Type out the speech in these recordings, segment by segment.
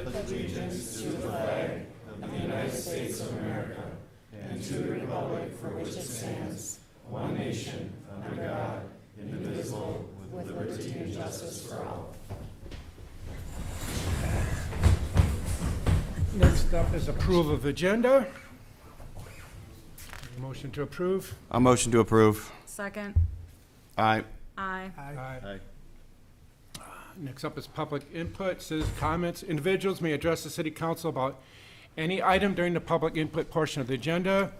pledge allegiance to the flag of the United States of America and to the republic for which it stands, one nation, under God, indivisible, with liberty and justice for all. Next up is approval of agenda. Motion to approve. A motion to approve. Second. Aye. Aye. Aye. Next up is public input. Citizens' comments. Individuals may address the City Council about any item during the public input portion of the agenda.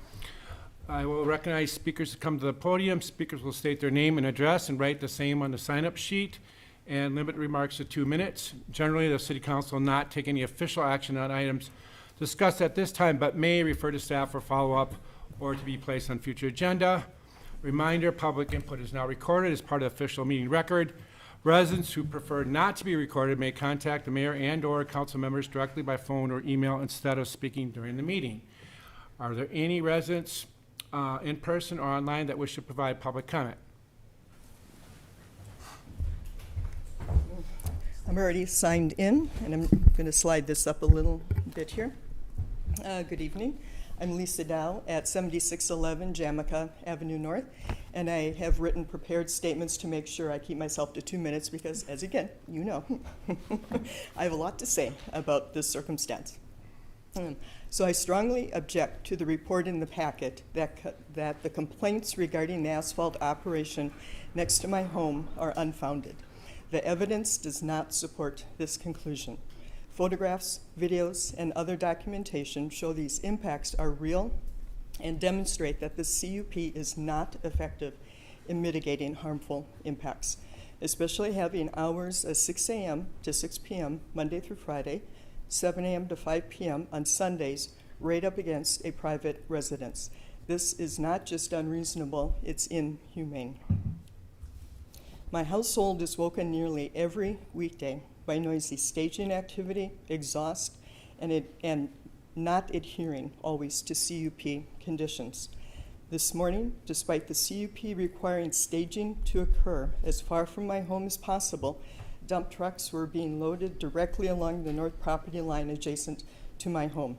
I will recognize speakers to come to the podium. Speakers will state their name and address and write the same on the sign-up sheet and limit remarks to 2 minutes. Generally, the City Council will not take any official action on items discussed at this time, but may refer to staff for follow-up or to be placed on future agenda. Reminder, public input is now recorded as part of the official meeting record. Residents who prefer not to be recorded may contact the mayor and/or council members directly by phone or email instead of speaking during the meeting. Are there any residents in person or online that wish to provide public comment? I'm already signed in, and I'm going to slide this up a little bit here. Good evening. I'm Lisa Dow at 7611 Jamaica Avenue North, and I have written prepared statements to make sure I keep myself to 2 minutes because, as again, you know, I have a lot to say about this circumstance. So I strongly object to the report in the packet that the complaints regarding the asphalt operation next to my home are unfounded. The evidence does not support this conclusion. Photographs, videos, and other documentation show these impacts are real and demonstrate that the CUP is not effective in mitigating harmful impacts, especially having hours of 6 a.m. to 6 p.m. Monday through Friday, 7 a.m. to 5 p.m. on Sundays, right up against a private residence. This is not just unreasonable, it's inhumane. My household is woken nearly every weekday by noisy staging activity, exhaust, and not adhering always to CUP conditions. This morning, despite the CUP requiring staging to occur as far from my home as possible, dump trucks were being loaded directly along the north property line adjacent to my home.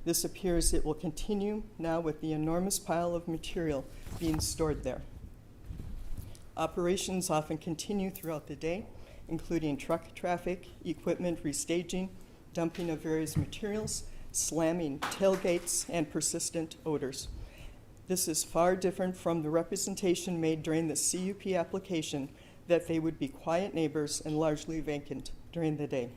This appears it will continue now with the enormous pile of material being stored there. Operations often continue throughout the day, including truck traffic, equipment restaging, dumping of various materials, slamming tailgates, and persistent odors. This is far different from the representation made during the CUP application that they would be quiet neighbors and largely vacant during the day.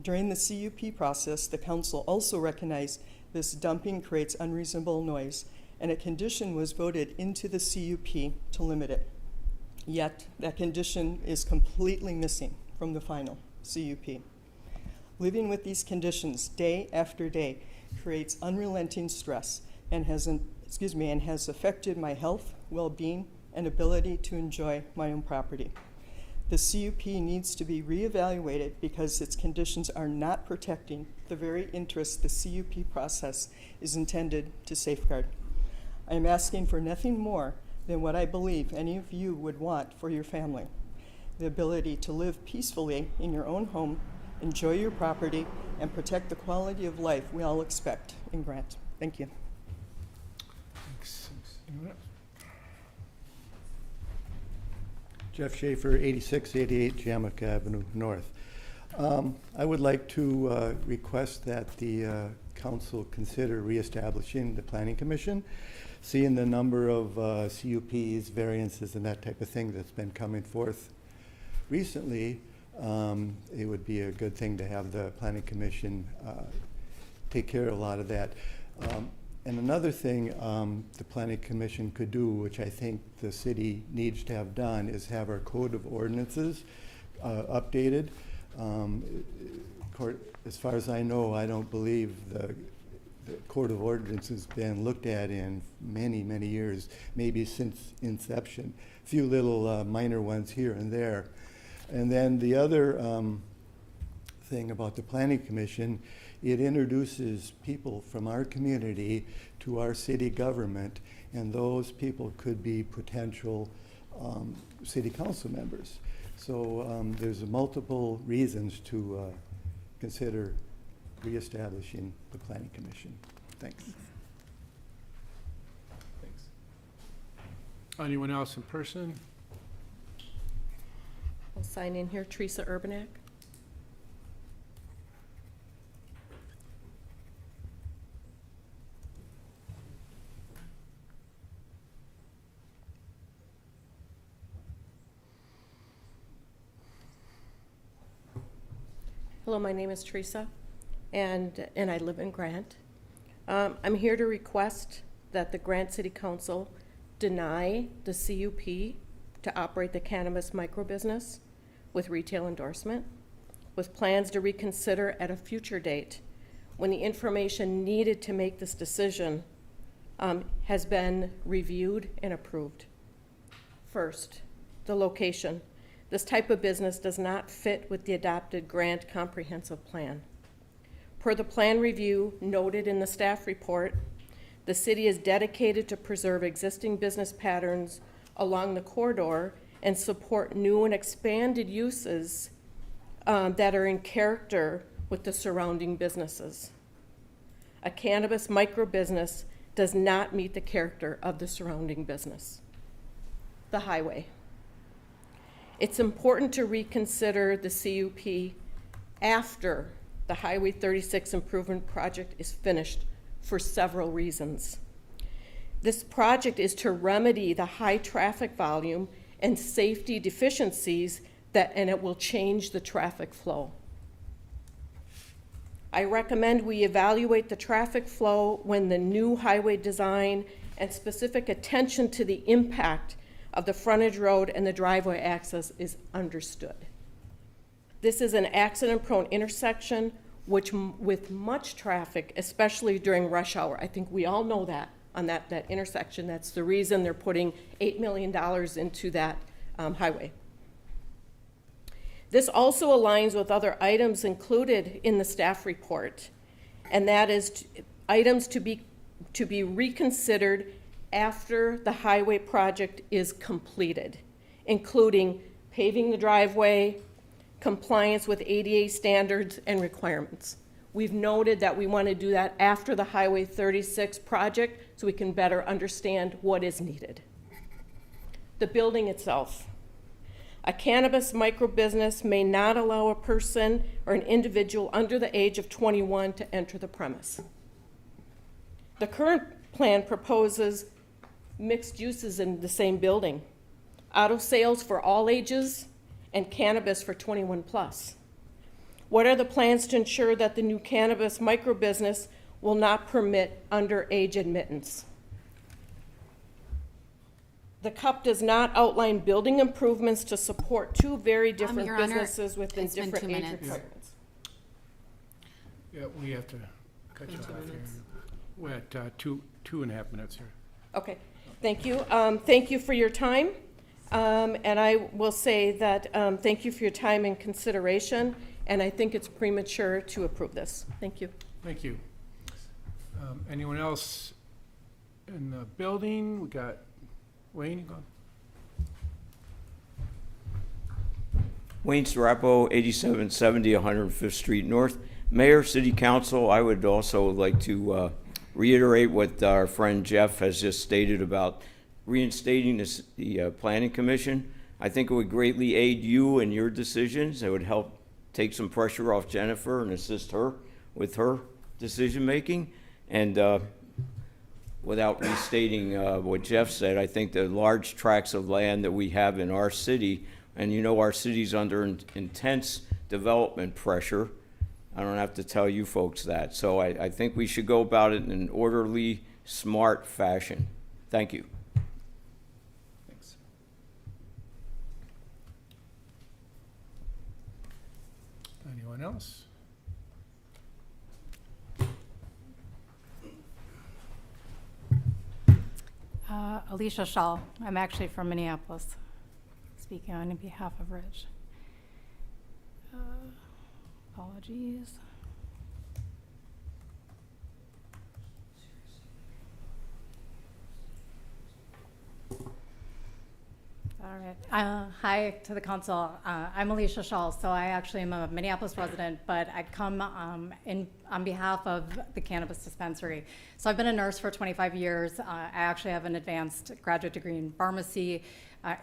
During the CUP process, the council also recognized this dumping creates unreasonable noise, and a condition was voted into the CUP to limit it. Yet, that condition is completely missing from the final CUP. Living with these conditions day after day creates unrelenting stress and has affected my health, well-being, and ability to enjoy my own property. The CUP needs to be reevaluated because its conditions are not protecting the very interests the CUP process is intended to safeguard. I am asking for nothing more than what I believe any of you would want for your family: the ability to live peacefully in your own home, enjoy your property, and protect the quality of life we all expect and grant. Thank you. Thanks. Jeff Schaefer, 8688 Jamaica Avenue North. I would like to request that the council consider reestablishing the Planning Commission. Seeing the number of CUPs, variances, and that type of thing that's been coming forth recently, it would be a good thing to have the Planning Commission take care of a lot of that. And another thing the Planning Commission could do, which I think the city needs to have done, is have our Code of Ordinances updated. As far as I know, I don't believe the Code of Ordinances has been looked at in many, many years, maybe since inception. A few little minor ones here and there. And then the other thing about the Planning Commission, it introduces people from our community to our city government, and those people could be potential city council members. So there's multiple reasons to consider reestablishing the planning commission. Thanks. Thanks. Anyone else in person? I'll sign in here, Teresa Urbanek. Hello, my name is Teresa, and I live in Grant. I'm here to request that the Grant City Council deny the CUP to operate the cannabis microbusiness with retail endorsement, with plans to reconsider at a future date when the information needed to make this decision has been reviewed and approved. First, the location. This type of business does not fit with the adopted Grant Comprehensive Plan. Per the plan review noted in the staff report, the city is dedicated to preserve existing business patterns along the corridor and support new and expanded uses that are in character with the surrounding businesses. A cannabis microbusiness does not meet the character of the surrounding business. The highway. It's important to reconsider the CUP after the Highway 36 improvement project is finished for several reasons. This project is to remedy the high traffic volume and safety deficiencies and it will change the traffic flow. I recommend we evaluate the traffic flow when the new highway design and specific attention to the impact of the frontage road and the driveway access is understood. This is an accident-prone intersection with much traffic, especially during rush hour. I think we all know that on that intersection. That's the reason they're putting $8 million into that highway. This also aligns with other items included in the staff report, and that is items to be reconsidered after the highway project is completed, including paving the driveway, compliance with ADA standards and requirements. We've noted that we want to do that after the Highway 36 project so we can better understand what is needed. The building itself. A cannabis microbusiness may not allow a person or an individual under the age of 21 to enter the premise. The current plan proposes mixed uses in the same building, auto sales for all ages and cannabis for 21 plus. What are the plans to ensure that the new cannabis microbusiness will not permit underage admittance? The CUP does not outline building improvements to support two very different Your Honor, businesses within it's been different 2 age minutes. requirements. Yeah, we have to cut you off here. We're at 2.5 minutes here. Okay, thank you. Thank you for your time. And I will say that thank you for your time and consideration, and I think it's premature to approve this. Thank you. Thank you. Anyone else in the building? We got Wayne, you go. Wayne Sarapo, 8770 105th Street North. Mayor, City Council, I would also like to reiterate what our friend Jeff has just stated about reinstating the Planning Commission. I think it would greatly aid you in your decisions. It would help take some pressure off Jennifer and assist her with her decision-making. And without restating what Jeff said, I think the large tracts of land that we have in our city, and you know our city's under intense development pressure. I don't have to tell you folks that. So I think we should go about it in an orderly, smart fashion. Thank you. Thanks. Anyone else? Alicia Shaw. I'm actually from Minneapolis, speaking on behalf of Rich. Apologies. All Hi to the council. I'm Alicia Schall, so I actually am a Minneapolis resident, but I come on behalf of the cannabis dispensary. So I've been a nurse for 25 years. I actually have an advanced graduate degree in pharmacy,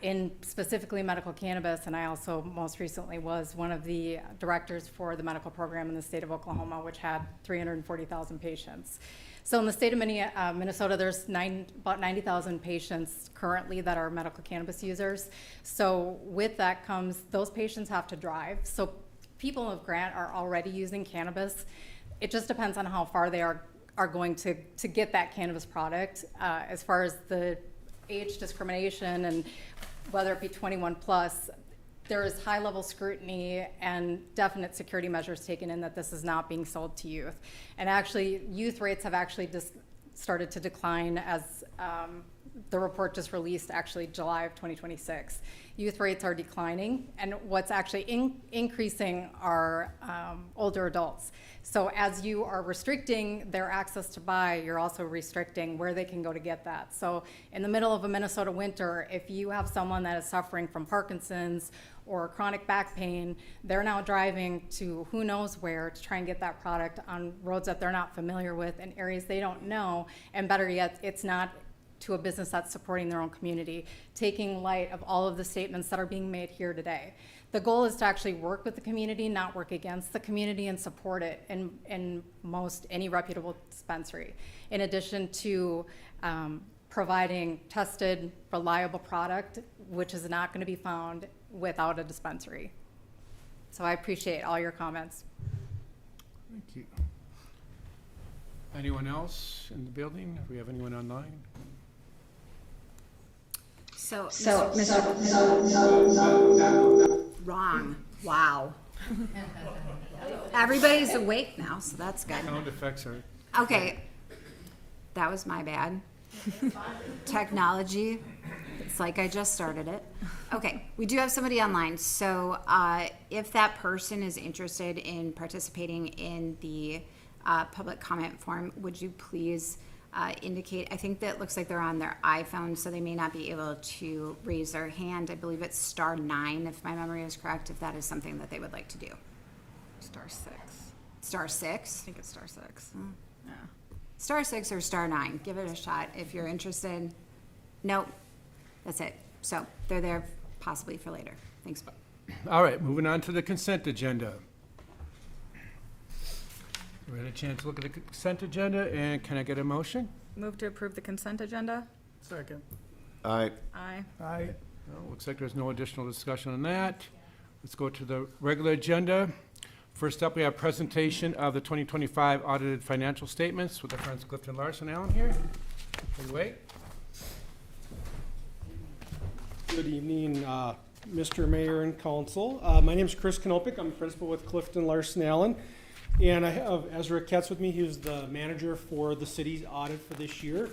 in specifically medical cannabis, and I also most recently was one of the directors for the medical program in the state of Oklahoma, which had 340,000 patients. So in the state of Minnesota, there's about 90,000 patients currently that are medical cannabis users. So with that comes, those patients have to drive. So people of Grant are already using cannabis. It just depends on how far they are going to get that cannabis product. As far as the age discrimination and whether it be 21 plus, there is high-level scrutiny and definite security measures taken in that this is not being sold to youth. And actually, youth rates have actually started to decline as the report just released, actually July of 2026. Youth rates are declining, and what's actually increasing are older adults. So as you are restricting their access to buy, you're also restricting where they can go to get that. So in the middle of a Minnesota winter, if you have someone that is suffering from Parkinson's or chronic back pain, they're now driving to who knows where to try and get that product on roads that they're not familiar with in areas they don't know, and better yet, it's not to a business that's supporting their own community, taking light of all of the statements that are being made here today. The goal is to actually work with the community, not work against the community, and support it in most any reputable dispensary. In addition to providing tested, reliable product, which is not going to be found without a dispensary. So I appreciate all your comments. Thank you. Anyone else in the building? Do we have anyone online? So wrong. Wow. Everybody's awake now, so that's good. Sound effects are. Okay, that was my bad. Technology, it's like I just started it. Okay, we do have somebody online, so if that person is interested in participating in the public comment form, would you please indicate? I think that looks like they're on their iPhone, so they may not be able to raise their hand. I believe it's *9, if my memory is correct, if that is something that they would like to do. *6. *6? I think it's *6. Yeah. *6 or *9. Give it a shot if you're interested. Nope. That's it. So they're there possibly for later. Thanks. All right, moving on to the consent agenda. We had a chance to look at the consent agenda, and can I get a motion? Move to approve the consent agenda. Second. Aye. Aye. Aye. Well, looks like there's no additional discussion on that. Let's go to the regular agenda. First up, we have presentation of the 2025 audited financial statements with our friends Clifton Larson. Alan here. Can you wait? Good evening, Mr. Mayor and Council. My name is Chris Knopik. I'm a principal with Clifton Larson Allen. And I have Ezra Ketz with me. He's the manager for the city's audit for this year.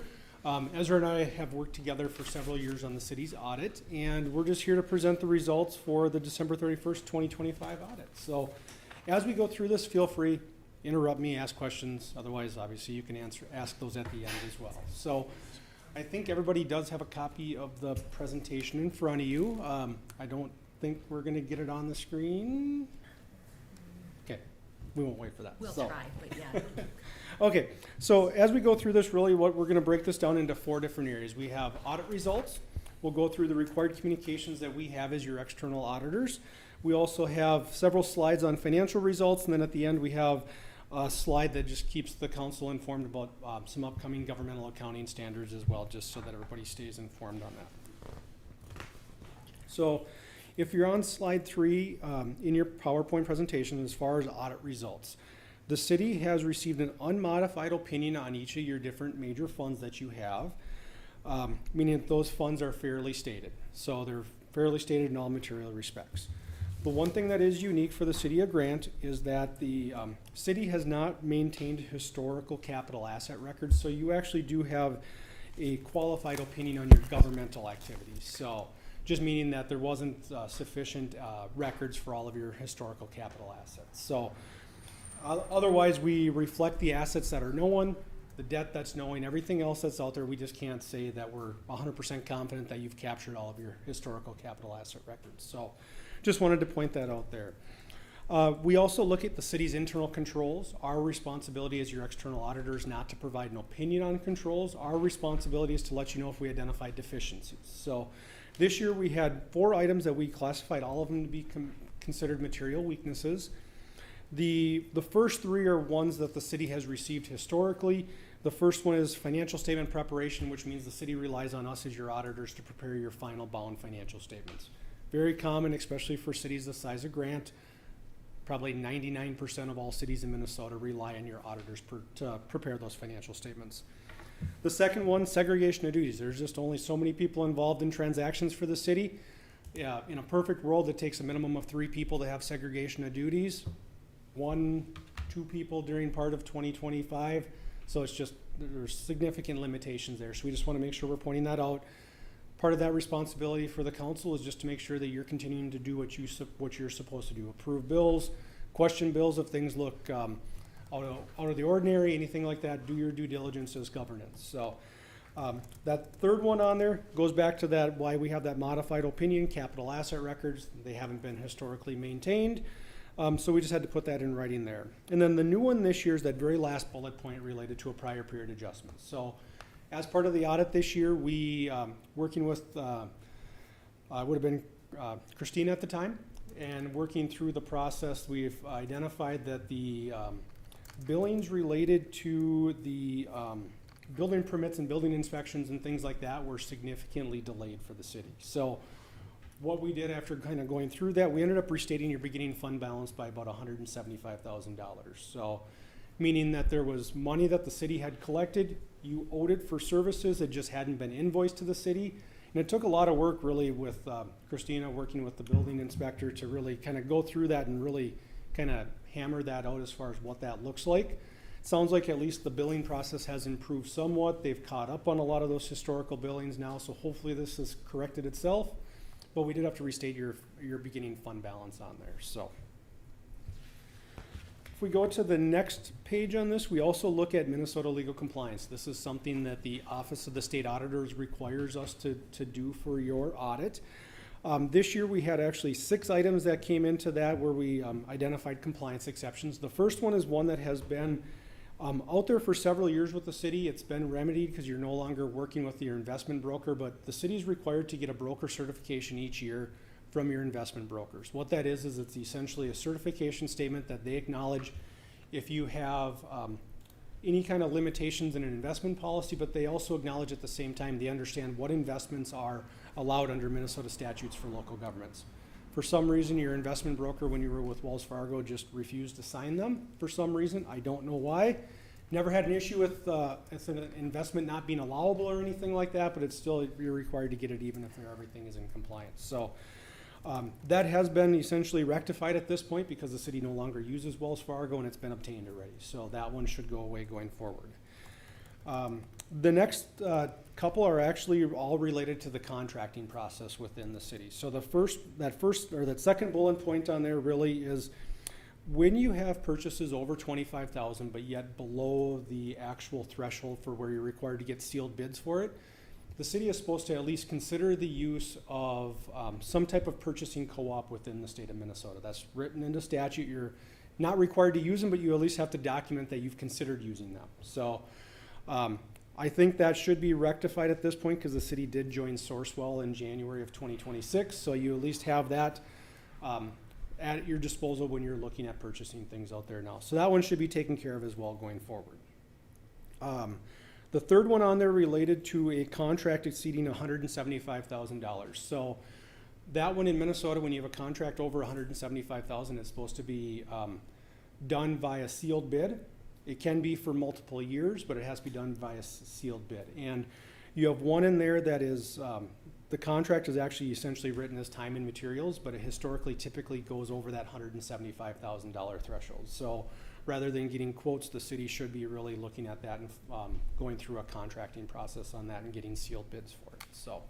Ezra and I have worked together for several years on the city's audit, and we're just here to present the results for the December 31st, 2025 audit. So as we go through this, feel free, interrupt me, ask questions. Otherwise, obviously, you can ask those at the end as well. So I think everybody does have a copy of the presentation in front of you. I don't think we're going to get it on the screen. Okay, we won't wait for that. We'll try, but yeah. Okay, so as we go through this, really what we're going to break this down into 4 different areas. We have audit results. We'll go through the required communications that we have as your external auditors. We also have several slides on financial results, and then at the end we have a slide that just keeps the council informed about some upcoming governmental accounting standards as well, just so that everybody stays informed on that. So if you're on slide 3 in your PowerPoint presentation, as far as audit results, the city has received an unmodified opinion on each of your different major funds that you have, meaning that those funds are fairly stated. So they're fairly stated in all material respects. The one thing that is unique for the city of Grant is that the city has not maintained historical capital asset records, so you actually do have a qualified opinion on your governmental activities. So just meaning that there wasn't sufficient records for all of your historical capital assets. So otherwise, we reflect the assets that are known, the debt that's knowing, everything else that's out there, we just can't say that we're 100% confident that you've captured all of your historical capital asset records. So just wanted to point that out there. We also look at the city's internal controls. Our responsibility as your external auditor is not to provide an opinion on controls. Our responsibility is to let you know if we identify deficiencies. So this year we had 4 items that we classified all of them to be considered material weaknesses. The first 3 are ones that the city has received historically. The first one is financial statement preparation, which means the city relies on us as your auditors to prepare your final bound financial statements. Very common, especially for cities the size of Grant. Probably 99% of all cities in Minnesota rely on your auditors to prepare those financial statements. The second one, segregation of duties. There's just only so many people involved in transactions for the city. Yeah, in a perfect world, it takes a minimum of 3 people to have segregation of duties. 1, 2 people during part of 2025. So it's just, there's significant limitations there. So we just want to make sure we're pointing that out. Part of that responsibility for the council is just to make sure that you're continuing to do what you're supposed to do. Approve bills, question bills if things look out of the ordinary, anything like that. Do your due diligence as governance. So that third one on there goes back to that why we have that modified opinion, capital asset records. They haven't been historically maintained. So we just had to put that in writing there. And then the new one this year is that very last bullet point related to a prior period adjustment. So as part of the audit this year, we, working with, would have been Christina at the time, and working through the process, we've identified that the billings related to the building permits and building inspections and things like that were significantly delayed for the city. So what we did after kind of going through that, we ended up restating your beginning fund balance by about $175,000. So meaning that there was money that the city had collected, you owed it for services that just hadn't been invoiced to the city. And it took a lot of work really with Christina working with the building inspector to really kind of go through that and really kind of hammer that out as far as what that looks like. It sounds like at least the billing process has improved somewhat. They've caught up on a lot of those historical billings now, so hopefully this has corrected itself. But we did have to restate your beginning fund balance on there. So if we go to the next page on this, we also look at Minnesota legal compliance. This is something that the Office of the State Auditors requires us to do for your audit. This year we had actually 6 items that came into that where we identified compliance exceptions. The first one is one that has been out there for several years with the city. It's been remedied because you're no longer working with your investment broker, but the city is required to get a broker certification each year from your investment brokers. What that is it's essentially a certification statement that they acknowledge if you have any kind of limitations in an investment policy, but they also acknowledge at the same time they understand what investments are allowed under Minnesota statutes for local governments. For some reason, your investment broker, when you were with Wells Fargo, just refused to sign them for some reason. I don't know why. Never had an issue with it's an investment not being allowable or anything like that, but it's still, you're required to get it even if everything is in compliance. So that has been essentially rectified at this point because the city no longer uses Wells Fargo and it's been obtained already. So that one should go away going forward. The next couple are actually all related to the contracting process within the city. So that second bullet point on there really is when you have purchases over $25,000 but yet below the actual threshold for where you're required to get sealed bids for it, the city is supposed to at least consider the use of some type of purchasing co-op within the state of Minnesota. That's written into statute. You're not required to use them, but you at least have to document that you've considered using them. So I think that should be rectified at this point because the city did join Sourcewell in January of 2026. So you at least have that at your disposal when you're looking at purchasing things out there now. So that one should be taken care of as well going forward. The third one on there related to a contract exceeding $175,000. So that one in Minnesota, when you have a contract over $175,000, it's supposed to be done via sealed bid. It can be for multiple years, but it has to be done via sealed bid. And you have one in there that is, the contract is actually essentially written as time and materials, but it historically typically goes over that $175,000 threshold. So rather than getting quotes, the city should be really looking at that and going through a contracting process on that and getting sealed bids for it. So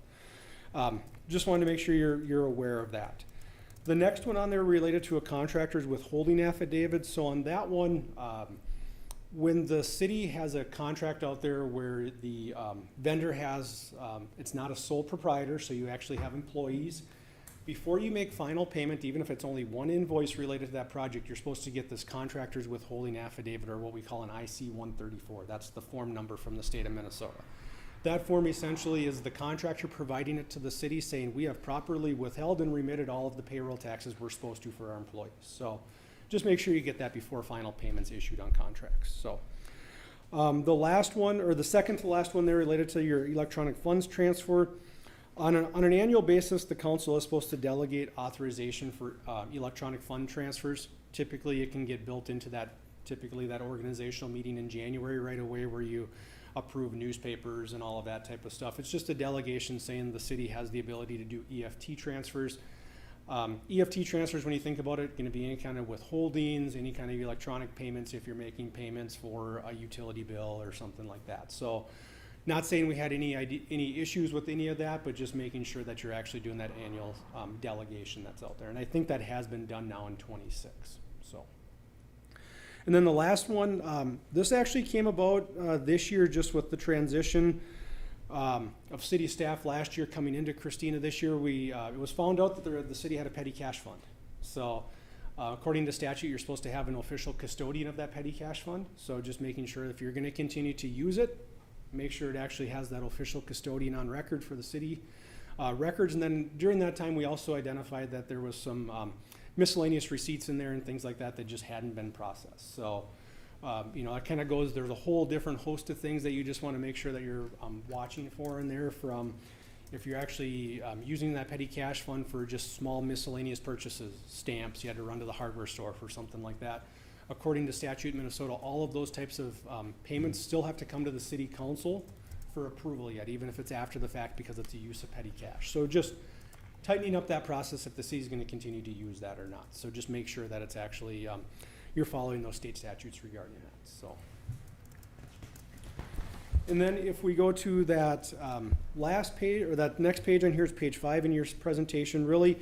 just wanted to make sure you're aware of that. The next one on there related to a contractor's withholding affidavit. So on that one, when the city has a contract out there where the vendor has, it's not a sole proprietor, so you actually have employees, before you make final payment, even if it's only one invoice related to that project, you're supposed to get this contractor's withholding affidavit, or what we call an IC-134. That's the form number from the state of Minnesota. That form essentially is the contractor providing it to the city saying, we have properly withheld and remitted all of the payroll taxes we're supposed to for our employees. So just make sure you get that before final payment's issued on contracts. So the last one, or the second to last one there, related to your electronic funds transfer. On an annual basis, the council is supposed to delegate authorization for electronic fund transfers. Typically, it can get built into that organizational meeting in January right away, where you approve newspapers and all of that type of stuff. It's just a delegation saying the city has the ability to do EFT transfers. EFT transfers, when you think about it, going to be any kind of withholdings, any kind of electronic payments if you're making payments for a utility bill or something like that. So not saying we had any issues with any of that, but just making sure that you're actually doing that annual delegation that's out there. And I think that has been done now in 26. So, and then the last one, this actually came about this year just with the transition of city staff last year coming into Christina this year. It was found out that the city had a petty cash fund. So according to statute, you're supposed to have an official custodian of that petty cash fund. So just making sure if you're going to continue to use it, make sure it actually has that official custodian on record for the city records. And then during that time, we also identified that there was some miscellaneous receipts in there and things like that that just hadn't been processed. So, it kind of goes, there's a whole different host of things that you just want to make sure that you're watching for in there, from if you're actually using that petty cash fund for just small miscellaneous purchases, stamps, you had to run to the hardware store for something like that. According to statute in Minnesota, all of those types of payments still have to come to the city council for approval yet, even if it's after the fact, because it's a use of petty cash. So just tightening up that process if the city's going to continue to use that or not. So just make sure that it's actually, you're following those state statutes regarding that. So, and then if we go to that last page, or that next page on here is page 5 in your presentation, really,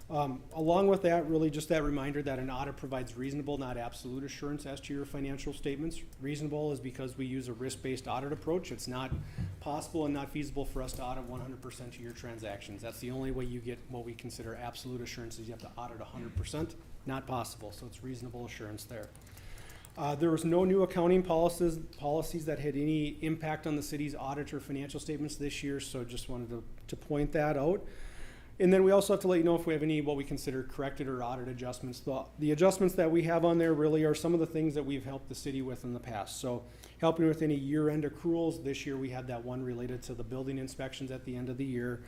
along with that, really just that reminder that an audit provides reasonable, not absolute assurance as to your financial statements. Reasonable is because we use a risk-based audit approach. It's not possible and not feasible for us to audit 100% of your transactions. That's the only way you get what we consider absolute assurance, is you have to audit 100%. Not possible, so it's reasonable assurance there. There was no new accounting policies that had any impact on the city's audit or financial statements this year, so just wanted to point that out. And then we also have to let you know if we have any what we consider corrected or audit adjustments. The adjustments that we have on there really are some of the things that we've helped the city with in the past. So helping with any year-end accruals. This year we had that one related to the building inspections at the end of the year.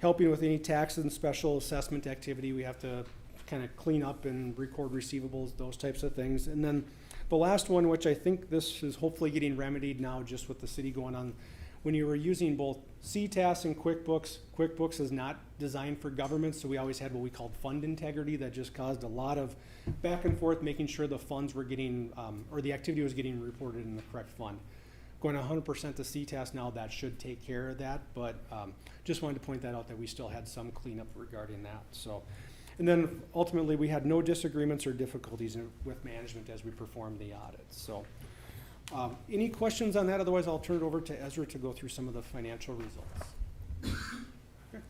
Helping with any taxes and special assessment activity. We have to kind of clean up and record receivables, those types of things. And then the last one, which I think this is hopefully getting remedied now just with the city going on, when you were using both CTAS and QuickBooks, QuickBooks is not designed for government, so we always had what we called fund integrity that just caused a lot of back and forth, making sure the funds were getting, or the activity was getting reported in the correct fund. Going 100% to CTAS now, that should take care of that, but just wanted to point that out, that we still had some cleanup regarding that. So, and then ultimately we had no disagreements or difficulties with management as we performed the audit. So. Any questions on that? Otherwise, I'll turn it over to Ezra to go through some of the financial results. Okay.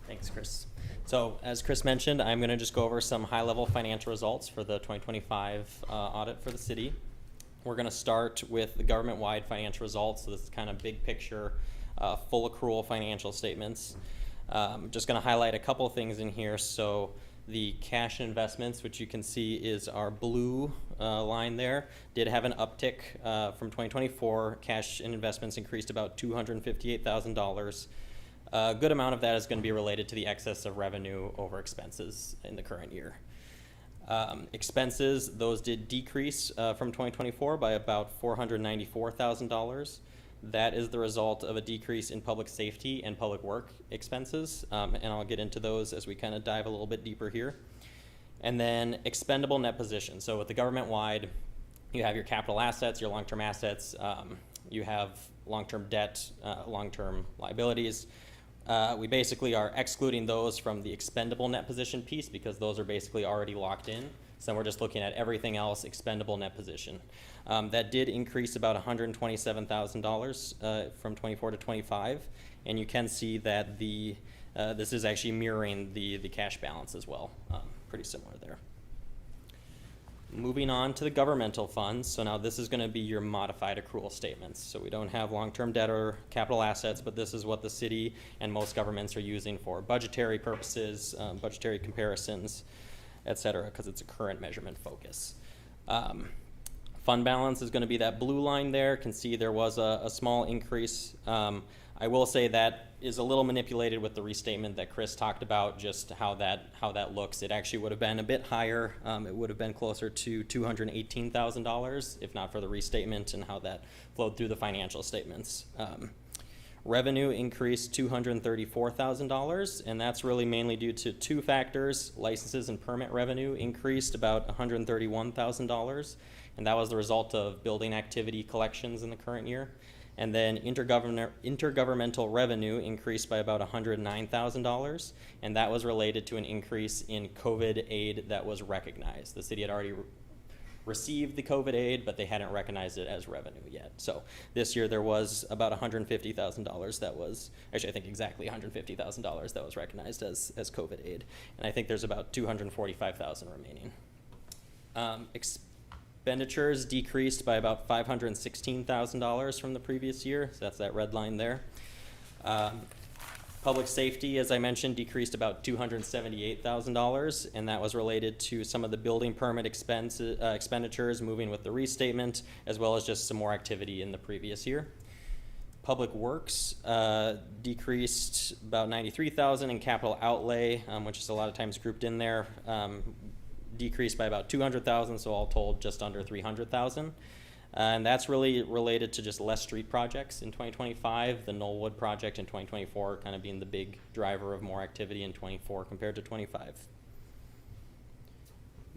Thanks, Chris. So as Chris mentioned, I'm going to just go over some high-level financial results for the 2025 audit for the city. We're going to start with the government-wide financial results. So this is kind of big picture, full accrual financial statements. Just going to highlight a couple of things in here. So the cash investments, which you can see is our blue line there, did have an uptick from 2024. Cash and investments increased about $258,000. A good amount of that is going to be related to the excess of revenue over expenses in the current year. Expenses, those did decrease from 2024 by about $494,000. That is the result of a decrease in public safety and public work expenses, and I'll get into those as we kind of dive a little bit deeper here. And then expendable net position. So with the government-wide, you have your capital assets, your long-term assets, you have long-term debt, long-term liabilities. we basically are excluding those from the expendable net position piece because those are basically already locked in. So we're just looking at everything else expendable net position. That did increase about $127,000 from 24 to 25, and you can see that this is actually mirroring the cash balance as well. Pretty similar there. Moving on to the governmental funds. So now this is going to be your modified accrual statements. So we don't have long-term debt or capital assets, but this is what the city and most governments are using for budgetary purposes, budgetary comparisons, et cetera, because it's a current measurement focus. Fund balance is going to be that blue line there. Can see there was a small increase. I will say that is a little manipulated with the restatement that Chris talked about, just how that looks. It actually would have been a bit higher. It would have been closer to $218,000 if not for the restatement and how that flowed through the financial statements. Revenue increased $234,000, and that's really mainly due to two factors. Licenses and permit revenue increased about $131,000, and that was the result of building activity collections in the current year. And then intergovernmental revenue increased by about $109,000, and that was related to an increase in COVID aid that was recognized. The city had already received the COVID aid, but they hadn't recognized it as revenue yet. So this year there was about $150,000 that was, actually I think exactly $150,000 that was recognized as COVID aid. And I think there's about $245,000 remaining. Expenditures decreased by about $516,000 from the previous year, so that's that red line there. Public safety, as I mentioned, decreased about $278,000, and that was related to some of the building permit expenditures moving with the restatement, as well as just some more activity in the previous year. Public works decreased about $93,000 in capital outlay, which is a lot of times grouped in there. Decreased by about $200,000, so all told just under $300,000. And that's really related to just less street projects in 2025, the Knollwood project in 2024 kind of being the big driver of more activity in 24 compared to 25.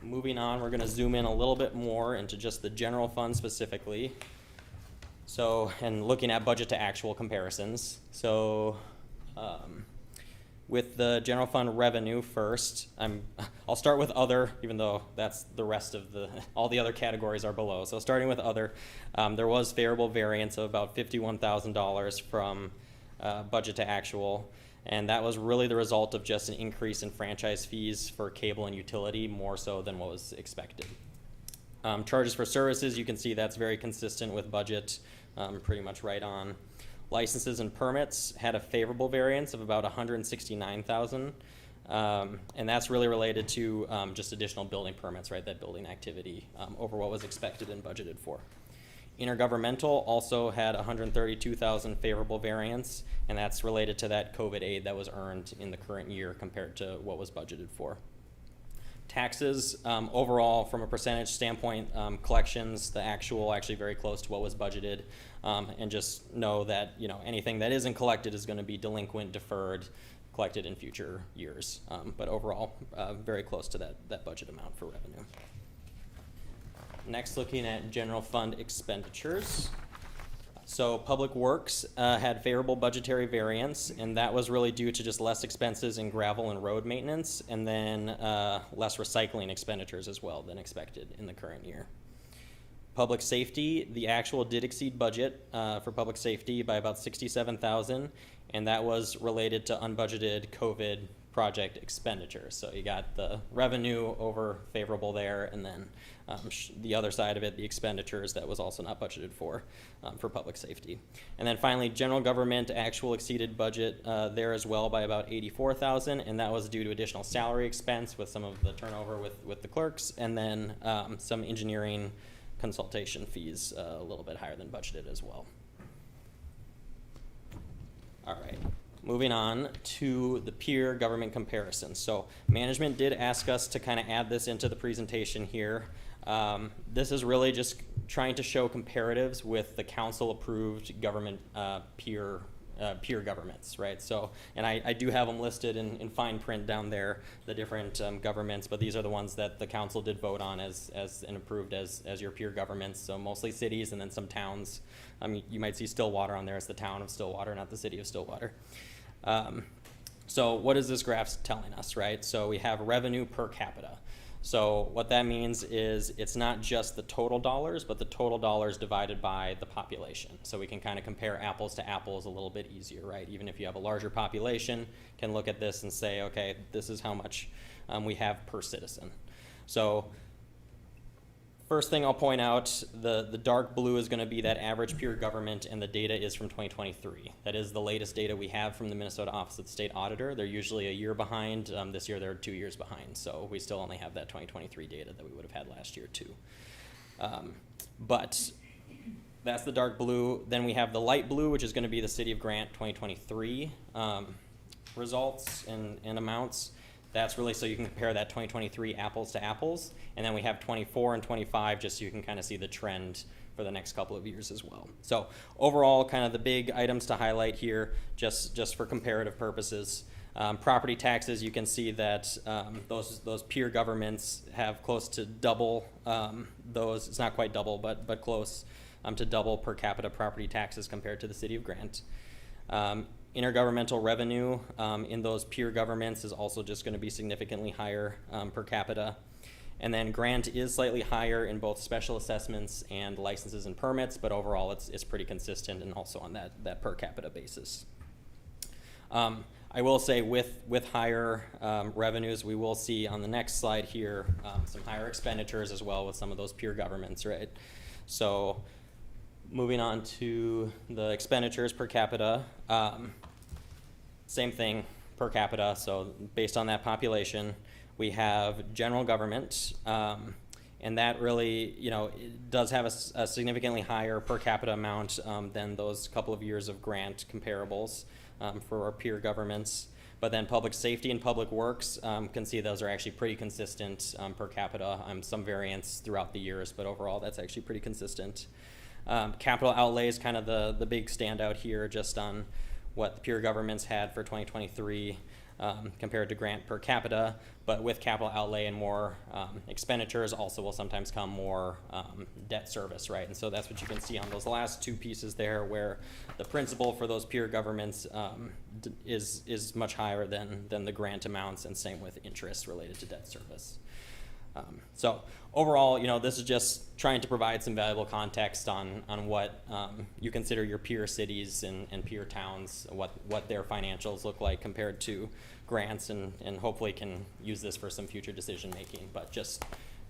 Moving on, we're going to zoom in a little bit more into just the general fund specifically. So, and looking at budget to actual comparisons. So, with the general fund revenue first, I'll start with other, even though that's the rest of all the other categories are below. So starting with other, there was favorable variance of about $51,000 from budget to actual, and that was really the result of just an increase in franchise fees for cable and utility, more so than what was expected. Charges for services, you can see that's very consistent with budget, pretty much right on. Licenses and permits had a favorable variance of about $169,000, and that's really related to just additional building permits, right? That building activity over what was expected and budgeted for. Intergovernmental also had $132,000 favorable variance, and that's related to that COVID aid that was earned in the current year compared to what was budgeted for. Taxes, overall, from a percentage standpoint, collections, the actually very close to what was budgeted, and just know that anything that isn't collected is going to be delinquent, deferred, collected in future years. But overall, very close to that budget amount for revenue. Next, looking at general fund expenditures. So Public Works had favorable budgetary variance, and that was really due to just less expenses in gravel and road maintenance, and then less recycling expenditures as well than expected in the current year. Public Safety, the actual did exceed budget for public safety by about $67,000, and that was related to unbudgeted COVID project expenditures. So you got the revenue over favorable there, and then the other side of it, the expenditures that was also not budgeted for public safety. And then finally, general government actual exceeded budget there as well by about $84,000, and that was due to additional salary expense with some of the turnover with the clerks, and then some engineering consultation fees a little bit higher than budgeted as well. All right. Moving on to the peer government comparison. So management did ask us to kind of add this into the presentation here. This is really just trying to show comparatives with the council approved government peer governments, right? So, and I do have them listed in fine print down there, the different governments, but these are the ones that the council did vote on as and approved as your peer governments. So mostly cities and then some towns. You might see Stillwater on there as the town of Stillwater, not the city of Stillwater. So what is this graph telling us, right? So we have revenue per capita. So what that means is it's not just the total dollars, but the total dollars divided by the population. So we can kind of compare apples to apples a little bit easier, right? Even if you have a larger population, can look at this and say, okay, this is how much we have per citizen. So first thing I'll point out, the dark blue is going to be that average peer government, and the data is from 2023. That is the latest data we have from the Minnesota Office of the State Auditor. They're usually a year behind. This year they're 2 years behind, so we still only have that 2023 data that we would have had last year too. But that's the dark blue. Then we have the light blue, which is going to be the City of Grant 2023 results and amounts. That's really so you can compare that 2023 apples to apples. And then we have 24 and 25 just so you can kind of see the trend for the next couple of years as well. So overall, kind of the big items to highlight here, just for comparative purposes. Property taxes, you can see that those peer governments have close to double those. It's not quite double, but close to double per capita property taxes compared to the City of Grant. Intergovernmental revenue in those peer governments is also just going to be significantly higher per capita. And then Grant is slightly higher in both special assessments and licenses and permits, but overall it's pretty consistent and also on that per capita basis. I will say with higher revenues, we will see on the next slide here some higher expenditures as well with some of those peer governments, right? So moving on to the expenditures per capita, same thing per capita. So based on that population, we have general government, and that really, it does have a significantly higher per capita amount than those couple of years of grant comparables for our peer governments. But then public safety and public works, can see those are actually pretty consistent per capita. Some variance throughout the years, but overall that's actually pretty consistent. Capital outlay is kind of the big standout here, just on what the peer governments had for 2023 compared to grant per capita. But with capital outlay and more expenditures also will sometimes come more debt service, right? And so that's what you can see on those last two pieces there, where the principal for those peer governments is much higher than the grant amounts, and same with interest related to debt service. So overall, this is just trying to provide some valuable context on what you consider your peer cities and peer towns, what their financials look like compared to grants, and hopefully can use this for some future decision making, but just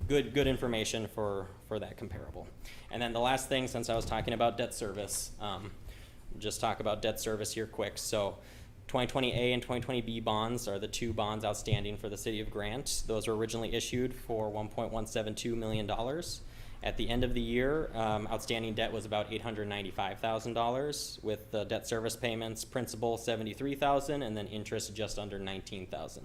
good information for that comparable. And then the last thing, since I was talking about debt service, just talk about debt service here quick. So 2020A and 2020B bonds are the two bonds outstanding for the City of Grant. Those were originally issued for $1.172 million. At the end of the year, outstanding debt was about $895,000, with the debt service payments, principal $73,000, and then interest just under $19,000.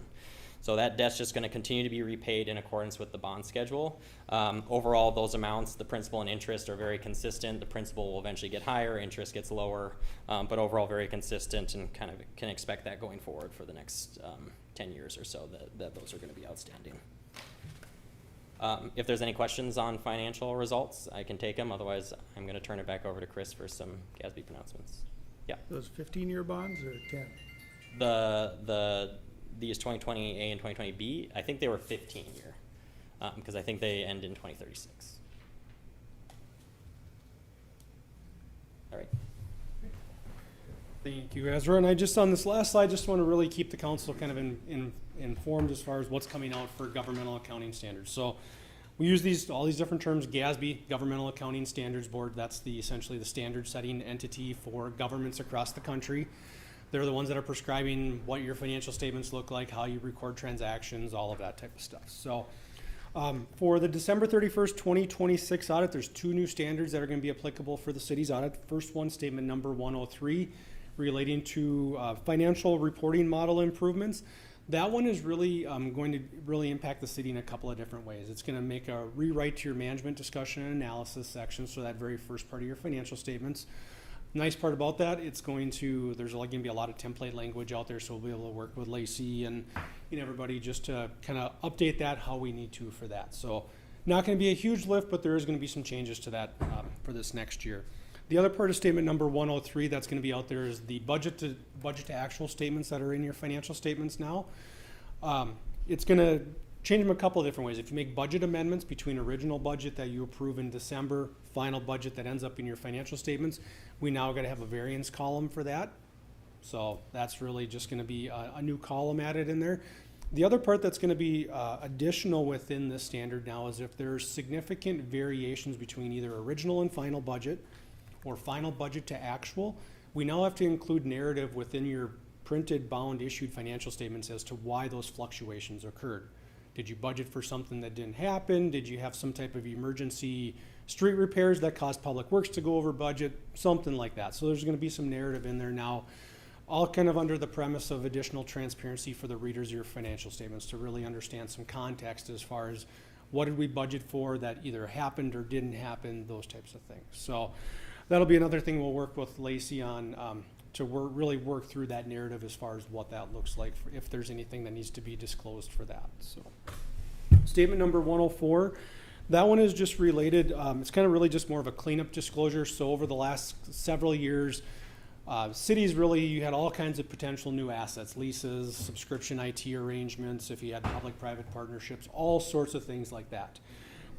So that debt's just going to continue to be repaid in accordance with the bond schedule. Overall, those amounts, the principal and interest, are very consistent. The principal will eventually get higher, interest gets lower, but overall very consistent, and kind of can expect that going forward for the next 10 years or so that those are going to be outstanding. If there's any questions on financial results, I can take them. Otherwise, I'm going to turn it back over to Chris for some GASB pronouncements. Yeah. Those 15-year bonds or 10? These 2020A and 2020B, I think they were 15-year, because I think they end in 2036. All right. Thank you, Ezra. And I just, on this last slide, just want to really keep the council kind of informed as far as what's coming out for governmental accounting standards. So we use all these different terms. GASB, Governmental Accounting Standards Board, that's essentially the standard setting entity for governments across the country. They're the ones that are prescribing what your financial statements look like, how you record transactions, all of that type of stuff. So for the December 31st, 2026 audit, there's two new standards that are going to be applicable for the city's audit. First one, statement number 103, relating to financial reporting model improvements. That one is really going to really impact the city in a couple of different ways. It's going to make a rewrite to your management discussion and analysis section, so that very first part of your financial statements. Nice part about that, there's going to be a lot of template language out there, so we'll be able to work with Lacey and everybody just to kind of update that how we need to for that. So not going to be a huge lift, but there is going to be some changes to that for this next year. The other part of statement number 103 that's going to be out there is the budget to actual statements that are in your financial statements now. It's going to change them a couple of different ways. If you make budget amendments between original budget that you approve in December, final budget that ends up in your financial statements, we now got to have a variance column for that. So that's really just going to be a new column added in there. The other part that's going to be additional within this standard now is if there's significant variations between either original and final budget or final budget to actual, we now have to include narrative within your printed, bound, issued financial statements as to why those fluctuations occurred. Did you budget for something that didn't happen? Did you have some type of emergency street repairs that caused Public Works to go over budget? Something like that. So there's going to be some narrative in there now, all kind of under the premise of additional transparency for the readers of your financial statements to really understand some context as far as what did we budget for that either happened or didn't happen, those types of things. So that'll be another thing we'll work with Lacey on to really work through that narrative as far as what that looks like, if there's anything that needs to be disclosed for that. So, statement number 104, that one is just related. It's kind of really just more of a cleanup disclosure. So over the last several years, cities really, you had all kinds of potential new assets, leases, subscription IT arrangements, if you had public-private partnerships, all sorts of things like that.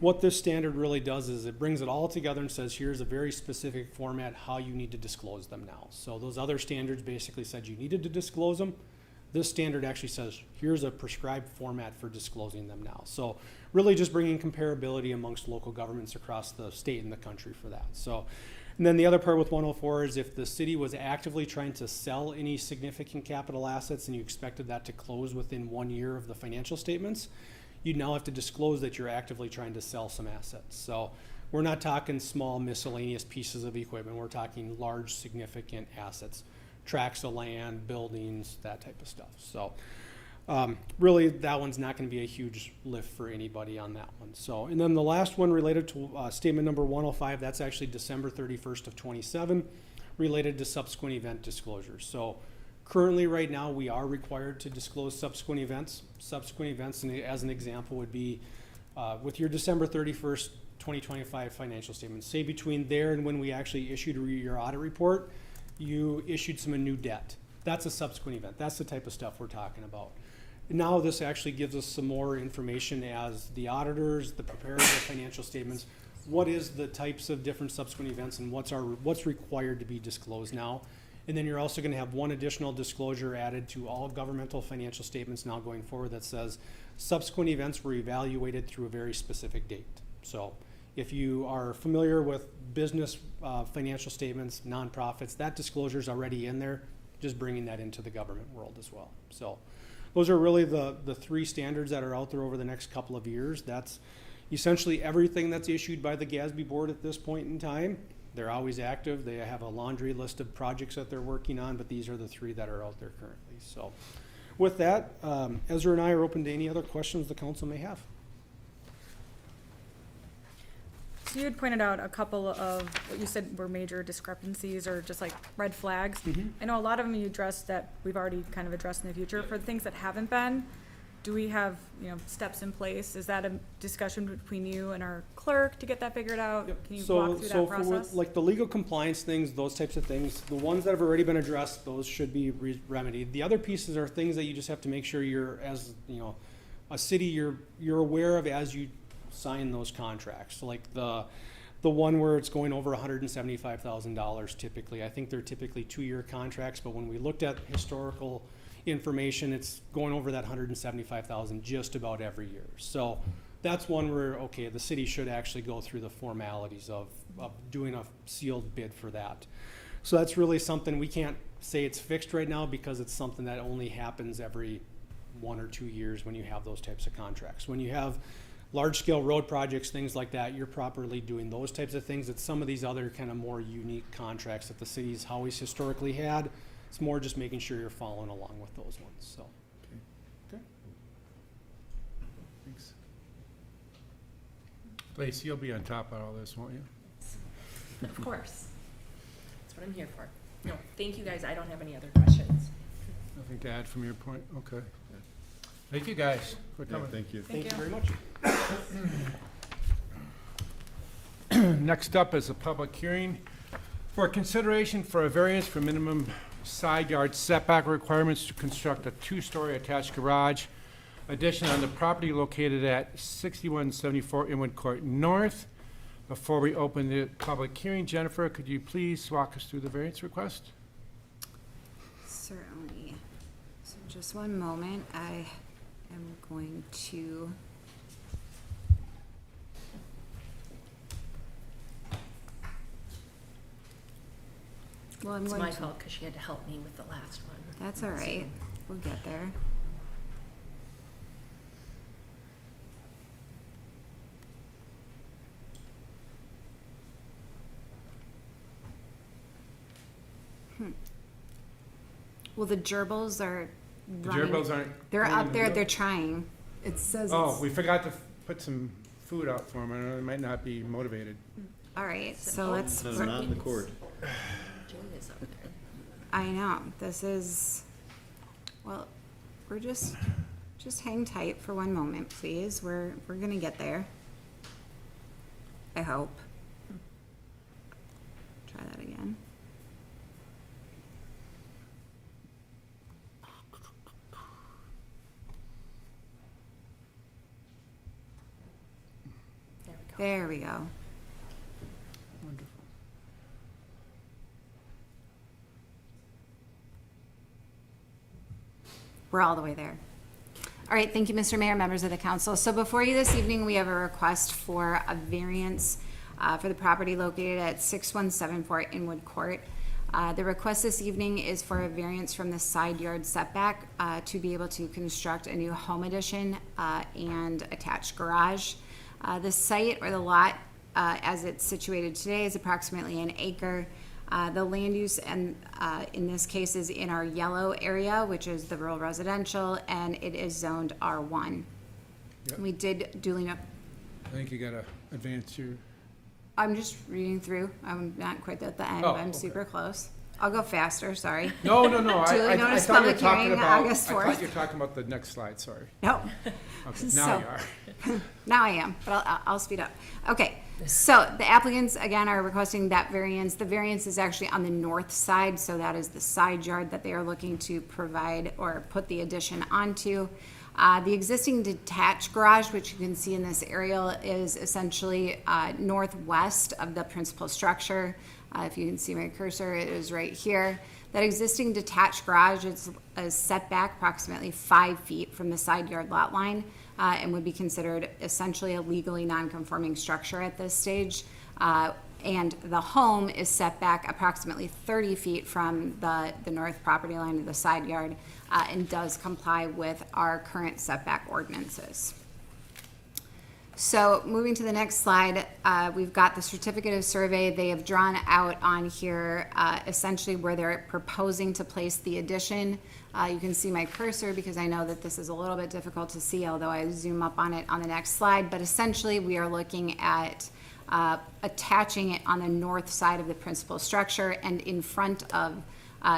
What this standard really does is it brings it all together and says, here's a very specific format how you need to disclose them now. So those other standards basically said you needed to disclose them. This standard actually says, here's a prescribed format for disclosing them now. So really just bringing comparability amongst local governments across the state and the country for that. So, and then the other part with 104 is if the city was actively trying to sell any significant capital assets and you expected that to close within 1 year of the financial statements, you now have to disclose that you're actively trying to sell some assets. So we're not talking small miscellaneous pieces of equipment. We're talking large significant assets, tracts of land, buildings, that type of stuff. So really that one's not going to be a huge lift for anybody on that one. So, and then the last one related to statement number 105, that's actually December 31st of 27, related to subsequent event disclosures. So currently, right now, we are required to disclose subsequent events. Subsequent events, and as an example, would be with your December 31st, 2025 financial statements. Say between there and when we actually issued your audit report, you issued some new debt. That's a subsequent event. That's the type of stuff we're talking about. Now this actually gives us some more information as the auditors, the preparers of financial statements, what is the types of different subsequent events and what's required to be disclosed now. And then you're also going to have one additional disclosure added to all governmental financial statements now going forward that says subsequent events were evaluated through a very specific date. So if you are familiar with business financial statements, nonprofits, that disclosure is already in there, just bringing that into the government world as well. So those are really the three standards that are out there over the next couple of years. That's essentially everything that's issued by the GASB board at this point in time. They're always active. They have a laundry list of projects that they're working on, but these are the three that are out there currently. So with that, Ezra and I are open to any other questions the council may have. So you had pointed out a couple of what you said were major discrepancies or just like red flags. I know a lot of them you addressed that we've already kind of addressed in the future. For the things that haven't been, do we have, steps in place? Is that a discussion between you and our clerk to get that figured out? Yep. Can you walk through that process? For like the legal compliance things, those types of things, the ones that have already been addressed, those should be remedied. The other pieces are things that you just have to make sure you're, as a city, you're aware of as you sign those contracts. So like the one where it's going over $175,000 typically. I think they're typically 2-year contracts, but when we looked at historical information, it's going over that $175,000 just about every year. So that's one where, okay, the city should actually go through the formalities of doing a sealed bid for that. So that's really something we can't say it's fixed right now because it's something that only happens every 1 or 2 years when you have those types of contracts. When you have large-scale road projects, things like that, you're properly doing those types of things. It's some of these other kind of more unique contracts that the city's always historically had. It's more just making sure you're following along with those ones, so. Okay. Thanks. Lacey, you'll be on top of all this, won't you? Of course. That's what I'm here for. No, thank you guys. I don't have any other questions. Nothing to add from your point? Okay. Thank you, guys, for coming. Thank you. Thank you very much. Next up is a public hearing For consideration for a variance for minimum side yard setback requirements to construct a two-story attached garage addition on the property located at 6174 Inwood Court North. Before we open the public hearing, Jennifer, could you please walk us through the variance request? Certainly. So just one moment. I am going to. Well, I'm It's going my to. fault, because she had to help me with the last one. That's all right. We'll get there. Well, the gerbils are The running. gerbils aren't. They're running up there. the- They're trying. It says. Oh, it's- we forgot to put some food out for them. I know they might not be motivated. All right. So let's. Not in the court. Julia's up there. I know, this is, well, we're just hang tight for one moment, please. We're gonna get there. I hope. Try that again. There we go. There we go. Wonderful. We're all the way there. All right, thank you, Mr. Mayor, members of the council. So before you this evening, we have a request for a variance for the property located at 6174 Inwood Court. The request this evening is for a variance from the side yard setback to be able to construct a new home addition and attached garage. The site or the lot as it's situated today is approximately an acre. The land use and in this case is in our yellow area, which is the rural residential, and it is zoned R1. Yep. We did duly know. I think you gotta advance your, I'm just reading through. I'm not quite at the end. Oh, I'm okay. super close. I'll go faster, sorry. no. Duly I noticed thought you were public talking hearing about, August I 4th. thought you were talking about the next slide, sorry. No, Okay, now So- you are. now I am, but I'll speed up. Okay, so the applicants, again, are requesting that variance. The variance is actually on the north side, so that is the side yard that they are looking to provide or put the addition onto. The existing detached garage, which you can see in this aerial, is essentially northwest of the principal structure. If you can see my cursor, it is right here. That existing detached garage is set back approximately 5 feet from the side yard lot line and would be considered essentially a legally non-conforming structure at this stage. And the home is set back approximately 30 feet from the north property line of the side yard and does comply with our current setback ordinances. So moving to the next slide, we've got the certificate of survey. They have drawn out on here essentially where they're proposing to place the addition. You can see my cursor because I know that this is a little bit difficult to see, although I zoom up on it on the next slide. But essentially, we are looking at attaching it on the north side of the principal structure and in front of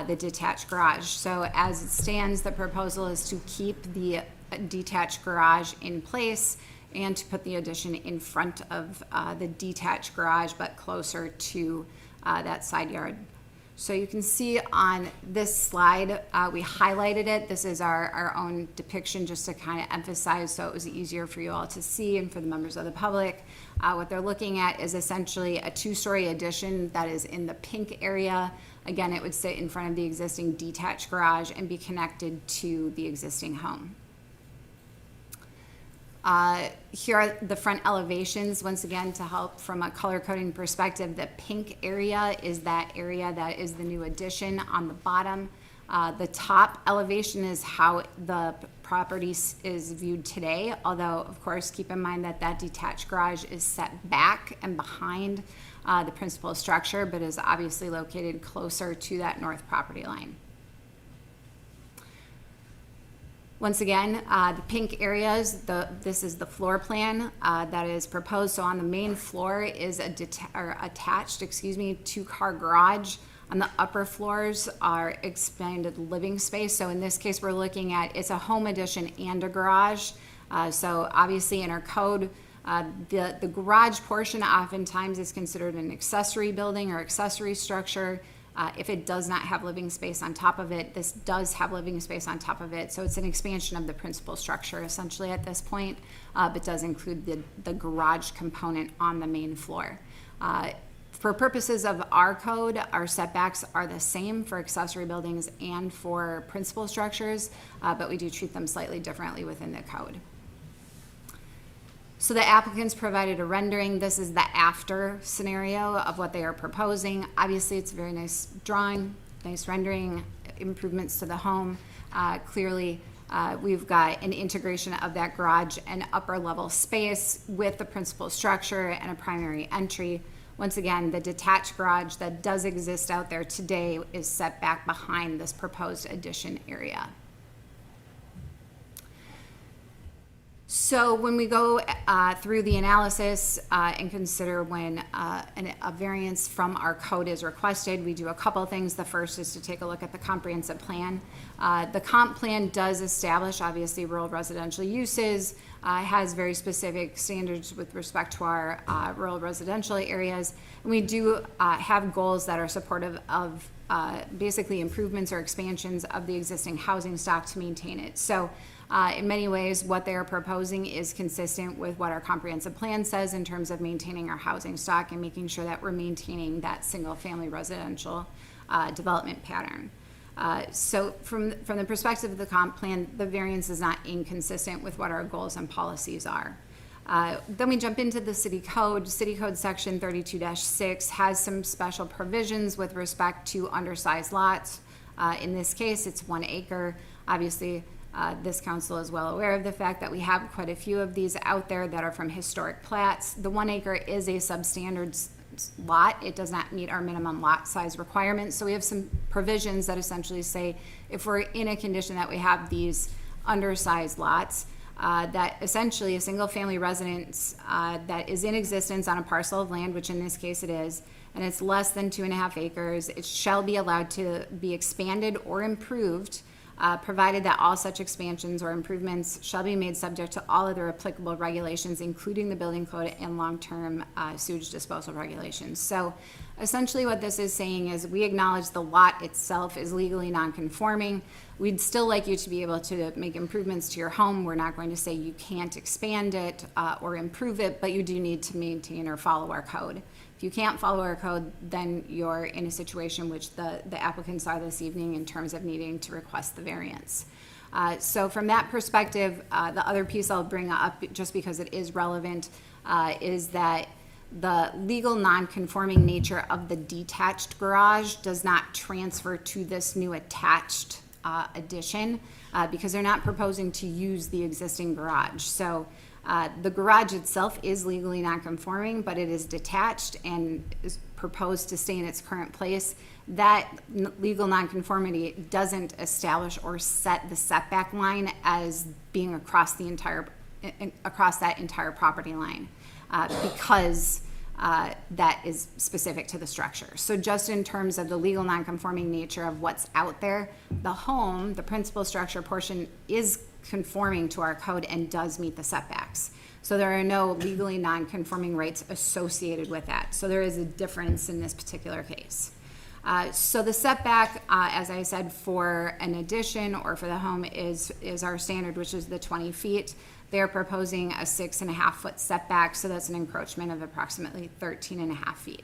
the detached garage. So as it stands, the proposal is to keep the detached garage in place and to put the addition in front of the detached garage, but closer to that side yard. So you can see on this slide, we highlighted it. This is our own depiction just to kind of emphasize so it was easier for you all to see and for the members of the public. What they're looking at is essentially a 2-story addition that is in the pink area. Again, it would sit in front of the existing detached garage and be connected to the existing home. Here are the front elevations, once again, to help from a color coding perspective. The pink area is that area that is the new addition on the bottom. The top elevation is how the property is viewed today, although, of course, keep in mind that that detached garage is set back and behind the principal structure, but is obviously located closer to that north property line. Once again, the pink areas, this is the floor plan that is proposed. So on the main floor is a attached 2-car garage. On the upper floors are expanded living space. So in this case, we're looking at, it's a home addition and a garage. So obviously in our code, The garage portion oftentimes is considered an accessory building or accessory structure. If it does not have living space on top of it, this does have living space on top of it. So it's an expansion of the principal structure essentially at this point, but does include the garage component on the main floor. For purposes of our code, our setbacks are the same for accessory buildings and for principal structures, but we do treat them slightly differently within the code. So the applicants provided a rendering. This is the after scenario of what they are proposing. Obviously, it's a very nice drawing, nice rendering, improvements to the home. Clearly, we've got an integration of that garage and upper level space with the principal structure and a primary entry. Once again, the detached garage that does exist out there today is set back behind this proposed addition area. So when we go through the analysis and consider when a variance from our code is requested, we do a couple things. The first is to take a look at the comprehensive plan. The comp plan does establish, obviously, rural residential uses, has very specific standards with respect to our rural residential areas. And we do have goals that are supportive of basically improvements or expansions of the existing housing stock to maintain it. So in many ways, what they are proposing is consistent with what our comprehensive plan says in terms of maintaining our housing stock and making sure that we're maintaining that single-family residential development pattern. So from the perspective of the comp plan, the variance is not inconsistent with what our goals and policies are. Then we jump into the city code. City code section 32-6 has some special provisions with respect to undersized lots. In this case, it's 1 acre. Obviously, this council is well aware of the fact that we have quite a few of these out there that are from historic plats. The 1 acre is a substandard lot. It does not meet our minimum lot size requirements. So we have some provisions that essentially say if we're in a condition that we have these undersized lots, that essentially a single family residence that is in existence on a parcel of land, which in this case it is, and it's less than 2.5 acres, it shall be allowed to be expanded or improved, provided that all such expansions or improvements shall be made subject to all other applicable regulations, including the building code and long-term sewage disposal regulations. So essentially what this is saying is we acknowledge the lot itself is legally non-conforming. We'd still like you to be able to make improvements to your home. We're not going to say you can't expand it or improve it, but you do need to maintain or follow our code. If you can't follow our code, then you're in a situation which the applicants are this evening in terms of needing to request the variance. So from that perspective, the other piece I'll bring up, just because it is relevant, is that the legal non-conforming nature of the detached garage does not transfer to this new attached addition because they're not proposing to use the existing garage. So the garage itself is legally non-conforming, but it is detached and is proposed to stay in its current place. That legal nonconformity doesn't establish or set the setback line as being across that entire property line because that is specific to the structure. So just in terms of the legal nonconforming nature of what's out there, the home, the principal structure portion, is conforming to our code and does meet the setbacks. So there are no legally non-conforming rights associated with that. So there is a difference in this particular case. So the setback, as I said, for an addition or for the home is our standard, which is the 20 feet. They're proposing a 6.5 foot setback, so that's an encroachment of approximately 13.5 feet.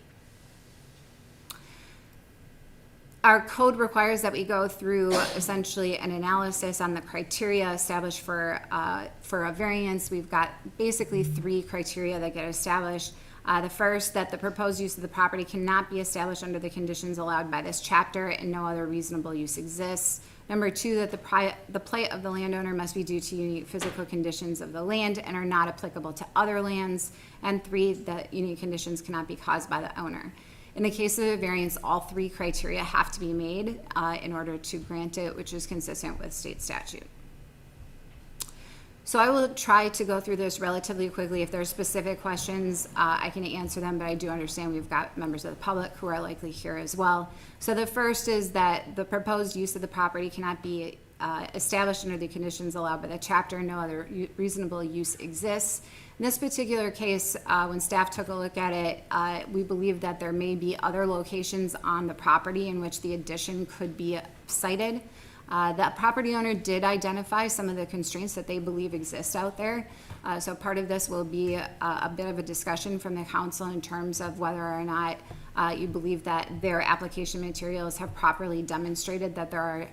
Our code requires that we go through essentially an analysis on the criteria established for a variance. We've got basically 3 criteria that get established. The first, that the proposed use of the property cannot be established under the conditions allowed by this chapter and no other reasonable use exists. Number 2, that the plight of the landowner must be due to unique physical conditions of the land and are not applicable to other lands. And 3, that unique conditions cannot be caused by the owner. In the case of a variance, all 3 criteria have to be made in order to grant it, which is consistent with state statute. So I will try to go through this relatively quickly. If there are specific questions, I can answer them, but I do understand we've got members of the public who are likely here as well. So the first is that the proposed use of the property cannot be established under the conditions allowed by the chapter. No other reasonable use exists. In this particular case, when staff took a look at it, we believe that there may be other locations on the property in which the addition could be sited. The property owner did identify some of the constraints that they believe exist out there. So part of this will be a bit of a discussion from the council in terms of whether or not you believe that their application materials have properly demonstrated that there are,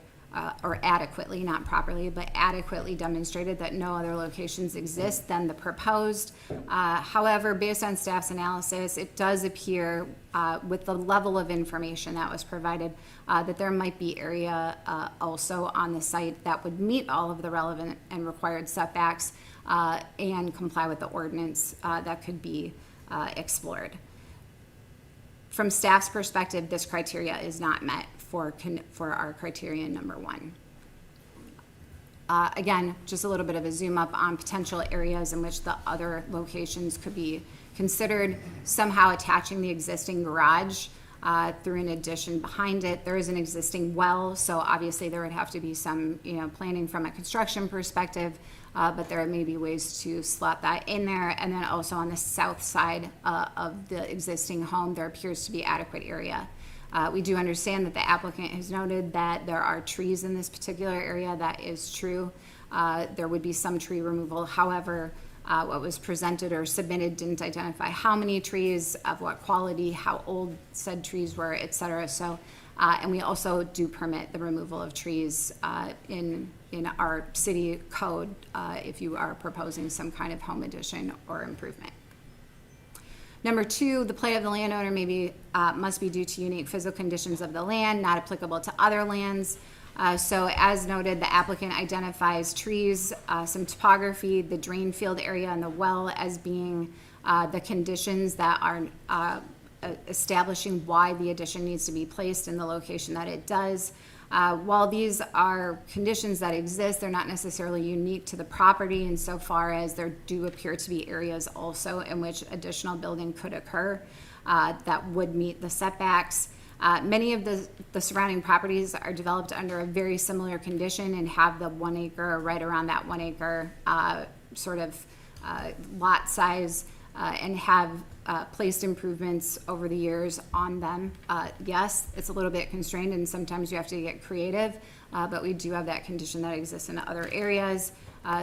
or adequately, not properly, but adequately demonstrated that no other locations exist than the proposed. However, based on staff's analysis, it does appear with the level of information that was provided that there might be area also on the site that would meet all of the relevant and required setbacks and comply with the ordinance that could be explored. From staff's perspective, this criteria is not met for our criterion number 1. Again, just a little bit of a zoom up on potential areas in which the other locations could be considered. Somehow attaching the existing garage through an addition behind it. There is an existing well, so obviously there would have to be some, planning from a construction perspective, but there may be ways to slot that in there. And then also on the south side of the existing home, there appears to be adequate area. We do understand that the applicant has noted that there are trees in this particular area. That is true. There would be some tree removal. However, what was presented or submitted didn't identify how many trees, of what quality, how old said trees were, et cetera. So, and we also do permit the removal of trees in our city code if you are proposing some kind of home addition or improvement. Number 2, the plight of the landowner must be due to unique physical conditions of the land, not applicable to other lands. So as noted, the applicant identifies trees, some topography, the drain field area, and the well as being the conditions that are establishing why the addition needs to be placed in the location that it does. While these are conditions that exist, they're not necessarily unique to the property insofar as there do appear to be areas also in which additional building could occur that would meet the setbacks. Many of the surrounding properties are developed under a very similar condition and have the 1 acre or right around that 1 acre lot size and have placed improvements over the years on them. Yes, it's a little bit constrained and sometimes you have to get creative, but we do have that condition that exists in other areas.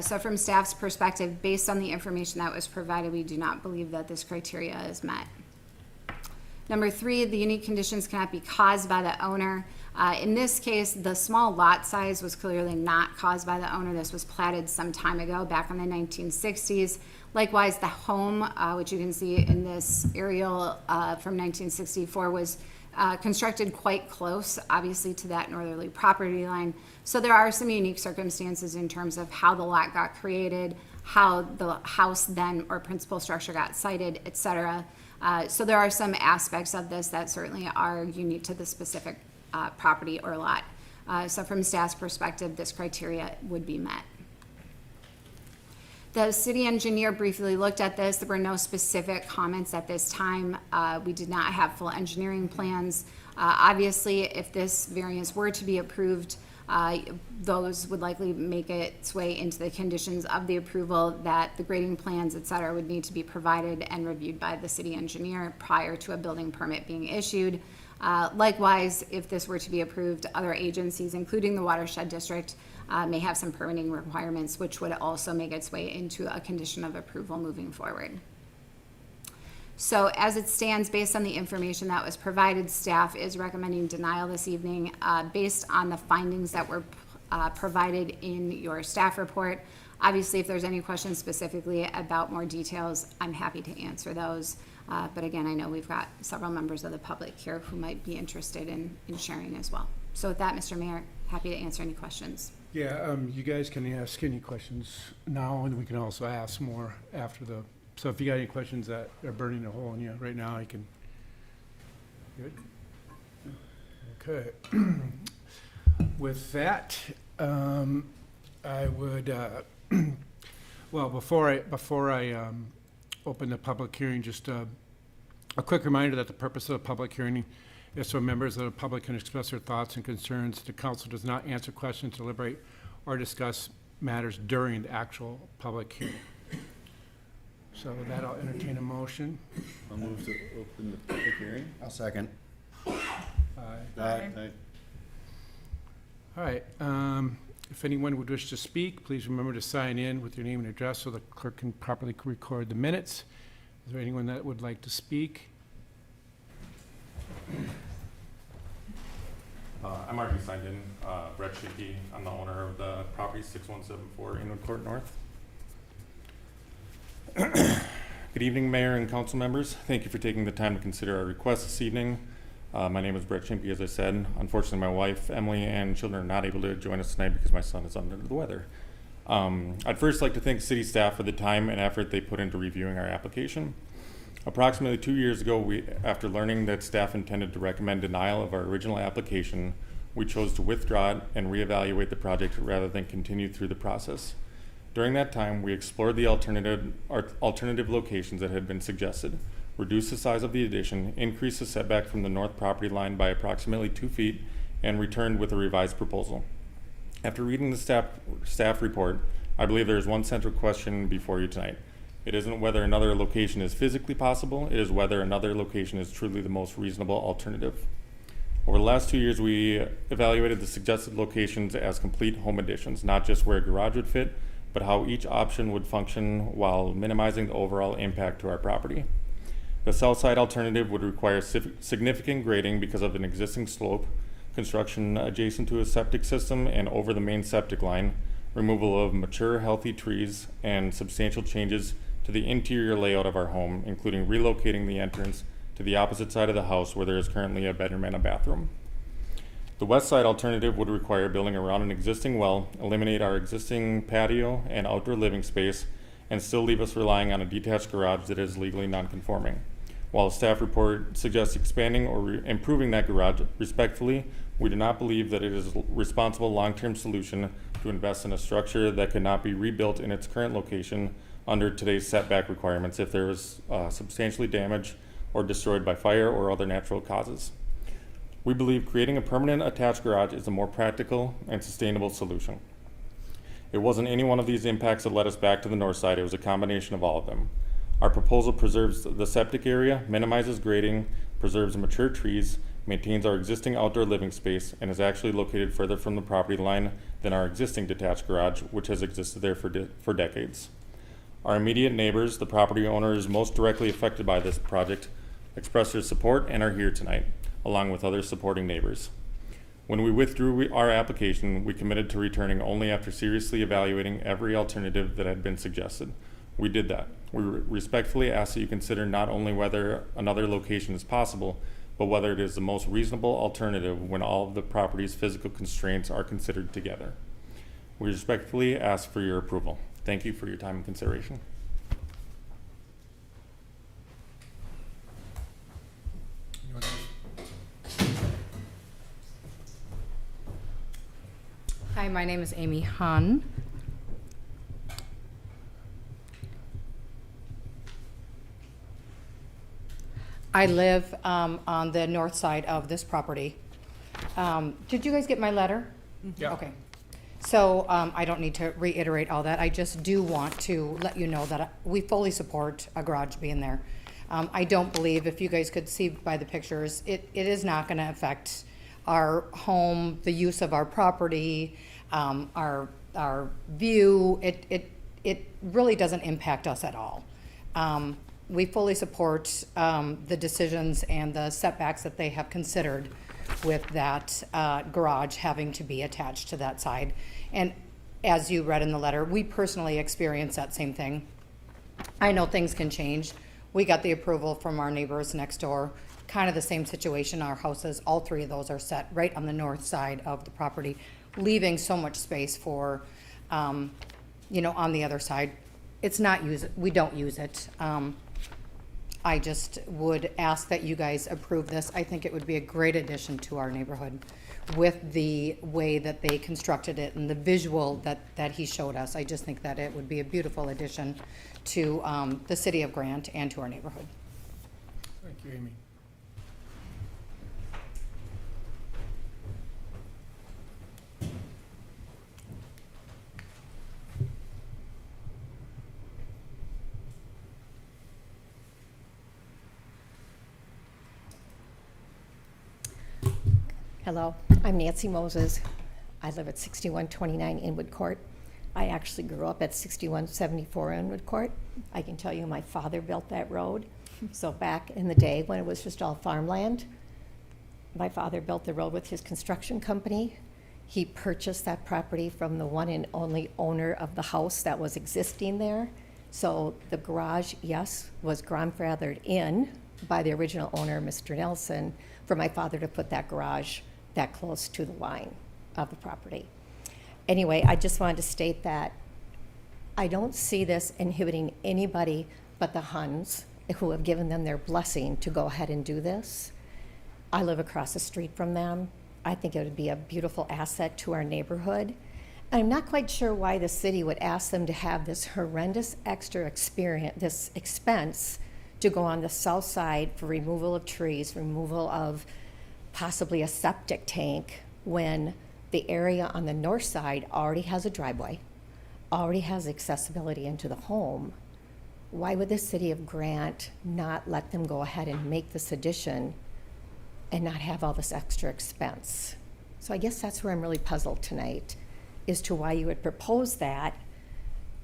So from staff's perspective, based on the information that was provided, we do not believe that this criteria is met. Number 3, the unique conditions cannot be caused by the owner. In this case, the small lot size was clearly not caused by the owner. This was platted some time ago, back in the 1960s. Likewise, the home, which you can see in this aerial from 1964, was constructed quite close, obviously, to that northerly property line. So there are some unique circumstances in terms of how the lot got created, how the house then or principal structure got sited, et cetera. So there are some aspects of this that certainly are unique to the specific property or lot. So from staff's perspective, this criteria would be met. The city engineer briefly looked at this. There were no specific comments at this time. We did not have full engineering plans. Obviously, if this variance were to be approved, those would likely make its way into the conditions of the approval that the grading plans, et cetera, would need to be provided and reviewed by the city engineer prior to a building permit being issued. Likewise, if this were to be approved, other agencies, including the watershed district, may have some permitting requirements, which would also make its way into a condition of approval moving forward. So as it stands, based on the information that was provided, staff is recommending denial this evening based on the findings that were provided in your staff report. Obviously, if there's any questions specifically about more details, I'm happy to answer those. But again, I know we've got several members of the public here who might be interested in sharing as well. So with that, Mr. Mayor, happy to answer any questions. Yeah, you guys can ask any questions now, and we can also ask more after the, so if you got any questions that are burning a hole in you right now, you can. Good. Okay. With that, I would, well, before I open the public hearing, just a quick reminder that the purpose of the public hearing is so members of the public can express their thoughts and concerns. The council does not answer questions, deliberate, or discuss matters during the actual public hearing. So with that, I'll entertain a motion. I'll move to open the public hearing. I'll second. Aye. All right, if anyone would wish to speak, please remember to sign in with your name and address so the clerk can properly record the minutes. Is there anyone that would like to speak? I'm already signed in, Brett Ct. I'm the owner of the property 6174 Inwood Court North. Good evening, Mayor and council members. Thank you for taking the time to consider our request this evening. My name is Brett Chimpy, as I said. Unfortunately, my wife, Emily, and children are not able to join us tonight because my son is under the weather. I'd first like to thank city staff for the time and effort they put into reviewing our application. Approximately 2 years ago, after learning that staff intended to recommend denial of our original application, we chose to withdraw it and reevaluate the project rather than continue through the process. During that time, we explored the alternative locations that had been suggested, reduced the size of the addition, increased the setback from the north property line by approximately 2 feet, and returned with a revised proposal. After reading the staff report, I believe there is one central question before you tonight. It isn't whether another location is physically possible, it is whether another location is truly the most reasonable alternative. Over the last 2 years, we evaluated the suggested locations as complete home additions, not just where a garage would fit, but how each option would function while minimizing the overall impact to our property. The south side alternative would require significant grading because of an existing slope, construction adjacent to a septic system and over the main septic line, removal of mature, healthy trees, and substantial changes to the interior layout of our home, including relocating the entrance to the opposite side of the house where there is currently a bedroom and a bathroom. The west side alternative would require building around an existing well, eliminate our existing patio and outdoor living space, and still leave us relying on a detached garage that is legally non-conforming. While the staff report suggests expanding or improving that garage, respectfully, we do not believe that it is a responsible long-term solution to invest in a structure that could not be rebuilt in its current location under today's setback requirements if there was substantially damaged or destroyed by fire or other natural causes. We believe creating a permanent attached garage is a more practical and sustainable solution. It wasn't any one of these impacts that led us back to the north side, it was a combination of all of them. Our proposal preserves the septic area, minimizes grading, preserves mature trees, maintains our existing outdoor living space, and is actually located further from the property line than our existing detached garage, which has existed there for decades. Our immediate neighbors, the property owners most directly affected by this project, expressed their support and are here tonight, along with other supporting neighbors. When we withdrew our application, we committed to returning only after seriously evaluating every alternative that had been suggested. We did that. We respectfully ask that you consider not only whether another location is possible, but whether it is the most reasonable alternative when all of the property's physical constraints are considered together. We respectfully ask for your approval. Thank you for your time and consideration. Hi, my name is Amy Hahn. I live on the north side of this property. Did you guys get my letter? Yeah. Okay. So I don't need to reiterate all that. I just do want to let you know that we fully support a garage being there. I don't believe, if you guys could see by the pictures, it is not going to affect our home, the use of our property, our view. It really doesn't impact us at all. We fully support the decisions and the setbacks that they have considered with that garage having to be attached to that side. And as you read in the letter, we personally experienced that same thing. I know things can change. We got the approval from our neighbors next door, kind of the same situation. Our houses, all three of those are set right on the north side of the property, leaving so much space for, on the other side. It's not we don't use it. I just would ask that you guys approve this. I think it would be a great addition to our neighborhood with the way that they constructed it and the visual that he showed us. I just think that it would be a beautiful addition to the city of Grant and to our neighborhood. Thank you, Amy. Hello, I'm Nancy Moses. I live at 6129 Inwood Court. I actually grew up at 6174 Inwood Court. I can tell you my father built that road. So back in the day when it was just all farmland, my father built the road with his construction company. He purchased that property from the one and only owner of the house that was existing there. So the garage, yes, was grandfathered in by the original owner, Mr. Nelson, for my father to put that garage that close to the line of the property. Anyway, I just wanted to state that I don't see this inhibiting anybody but the Huns who have given them their blessing to go ahead and do this. I live across the street from them. I think it would be a beautiful asset to our neighborhood. I'm not quite sure why the city would ask them to have this horrendous extra expense to go on the south side for removal of trees, removal of possibly a septic tank, when the area on the north side already has a driveway, already has accessibility into the home. Why would the city of Grant not let them go ahead and make this addition and not have all this extra expense? So I guess that's where I'm really puzzled tonight, as to why you would propose that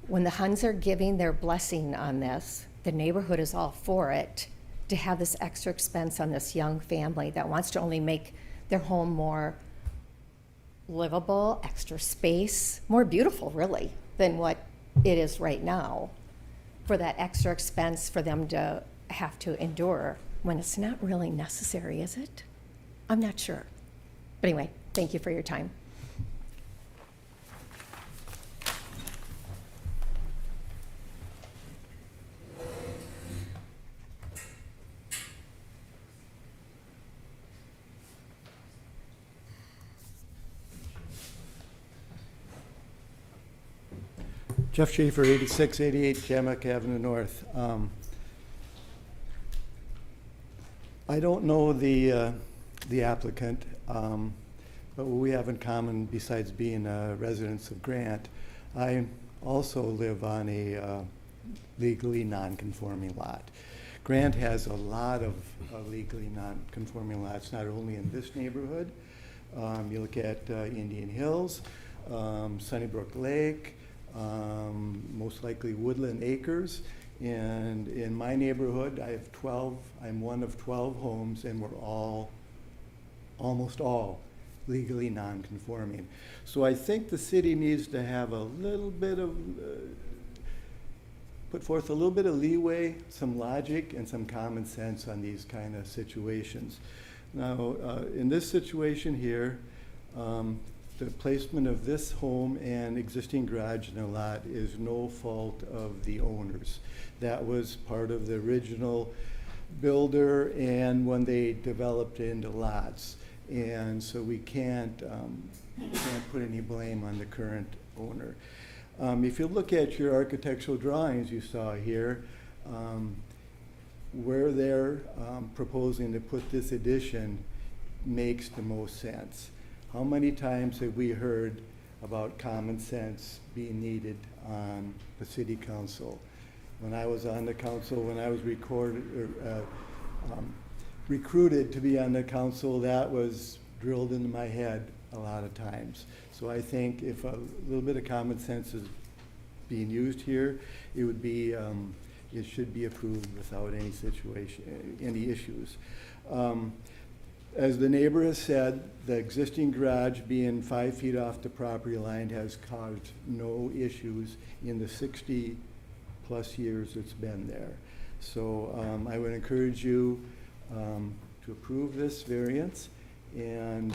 when the Huns are giving their blessing on this, the neighborhood is all for it, to have this extra expense on this young family that wants to only make their home more livable, extra space, more beautiful really than what it is right now, for that extra expense for them to have to endure when it's not really necessary, is it? I'm not sure. But anyway, thank you for your time. Jeff Schaefer, 8688 Jamaica Avenue North. I don't know the applicant, but what we have in common, besides being residents of Grant, I also live on a legally non-conforming lot. Grant has a lot of legally non-conforming lots, not only in this neighborhood. You look at Indian Hills, Sunnybrook Lake, most likely Woodland Acres, and in my neighborhood I have 12, I'm one of 12 homes, and we're almost all legally non-conforming. So I think the city needs to have a little bit of, put forth a little bit of leeway, some logic, and some common sense on these kind of situations. Now, in this situation here, the placement of this home and existing garage in the lot is no fault of the owners. That was part of the original builder and when they developed into lots. And so we can't put any blame on the current owner. If you look at your architectural drawings you saw here, where they're proposing to put this addition makes the most sense. How many times have we heard about common sense being needed on the city council? When I was on the council, when I was recruited to be on the council, that was drilled into my head a lot of times. So I think if a little bit of common sense is being used here, it would be, it should be approved without any any issues. As the neighbor has said, the existing garage being 5 feet off the property line has caused no issues in the 60-plus years it's been there. So I would encourage you to approve this variance. And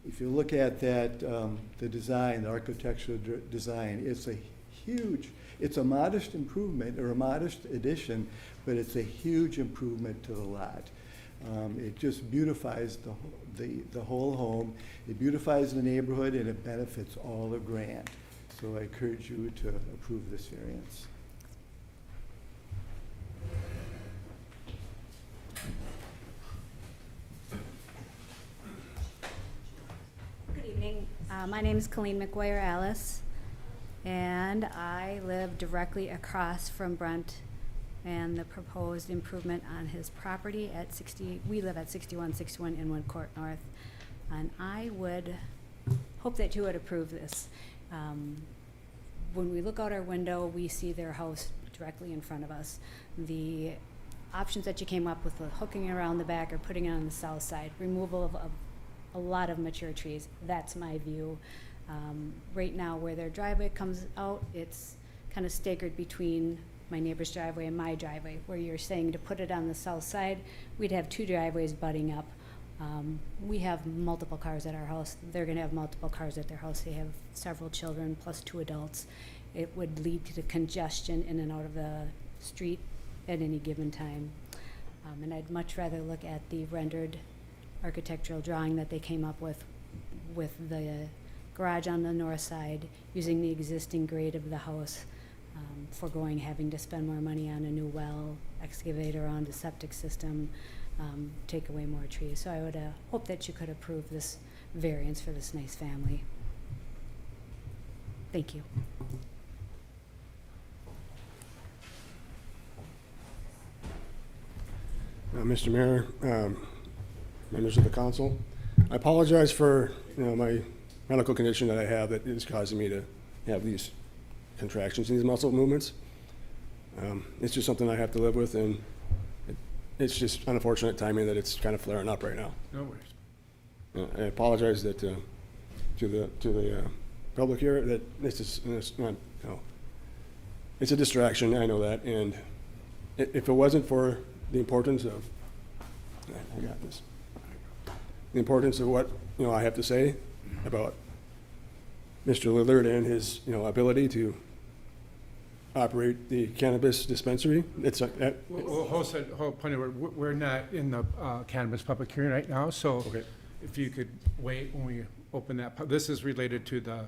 if you look at that, the design, the architectural design, it's a modest improvement or a modest addition, but it's a huge improvement to the lot. It just beautifies the whole home. It beautifies the neighborhood, and it benefits all of Grant. So I encourage you to approve this variance. Good evening. My name is Colleen McGuire Alice, and I live directly across from Brent and the proposed improvement on his property at we live at 6161 Inwood Court North. And I would hope that you would approve this. When we look out our window, we see their house directly in front of us. The options that you came up with hooking around the back or putting it on the south side, removal of a lot of mature trees, that's my view. Right now where their driveway comes out, it's kind of staggered between my neighbor's driveway and my driveway. Where you're saying to put it on the south side, we'd have two driveways butting up. We have multiple cars at our house. They're gonna have multiple cars at their house. They have several children plus 2 adults. It would lead to the congestion in and out of the street at any given time. And I'd much rather look at the rendered architectural drawing that they came up with the garage on the north side, using the existing grade of the house, foregoing having to spend more money on a new well, excavator on the septic system, take away more trees. So I would hope that you could approve this variance for this nice family. Thank you. Mr. Mayor, members of the council, I apologize for my medical condition that I have that is causing me to have these contractions, these muscle movements. It's just something I have to live with, and it's just unfortunate timing that it's kind of flaring up right now. No worries. I apologize that to the public here that it's not, it's a distraction. I know that, and if it wasn't for the importance of, I got this, the importance of what I have to say about Mr. Lillard and his ability to operate the cannabis dispensary. It's we're not in the cannabis public hearing right now, so okay. If you could wait when we open that. This is related to the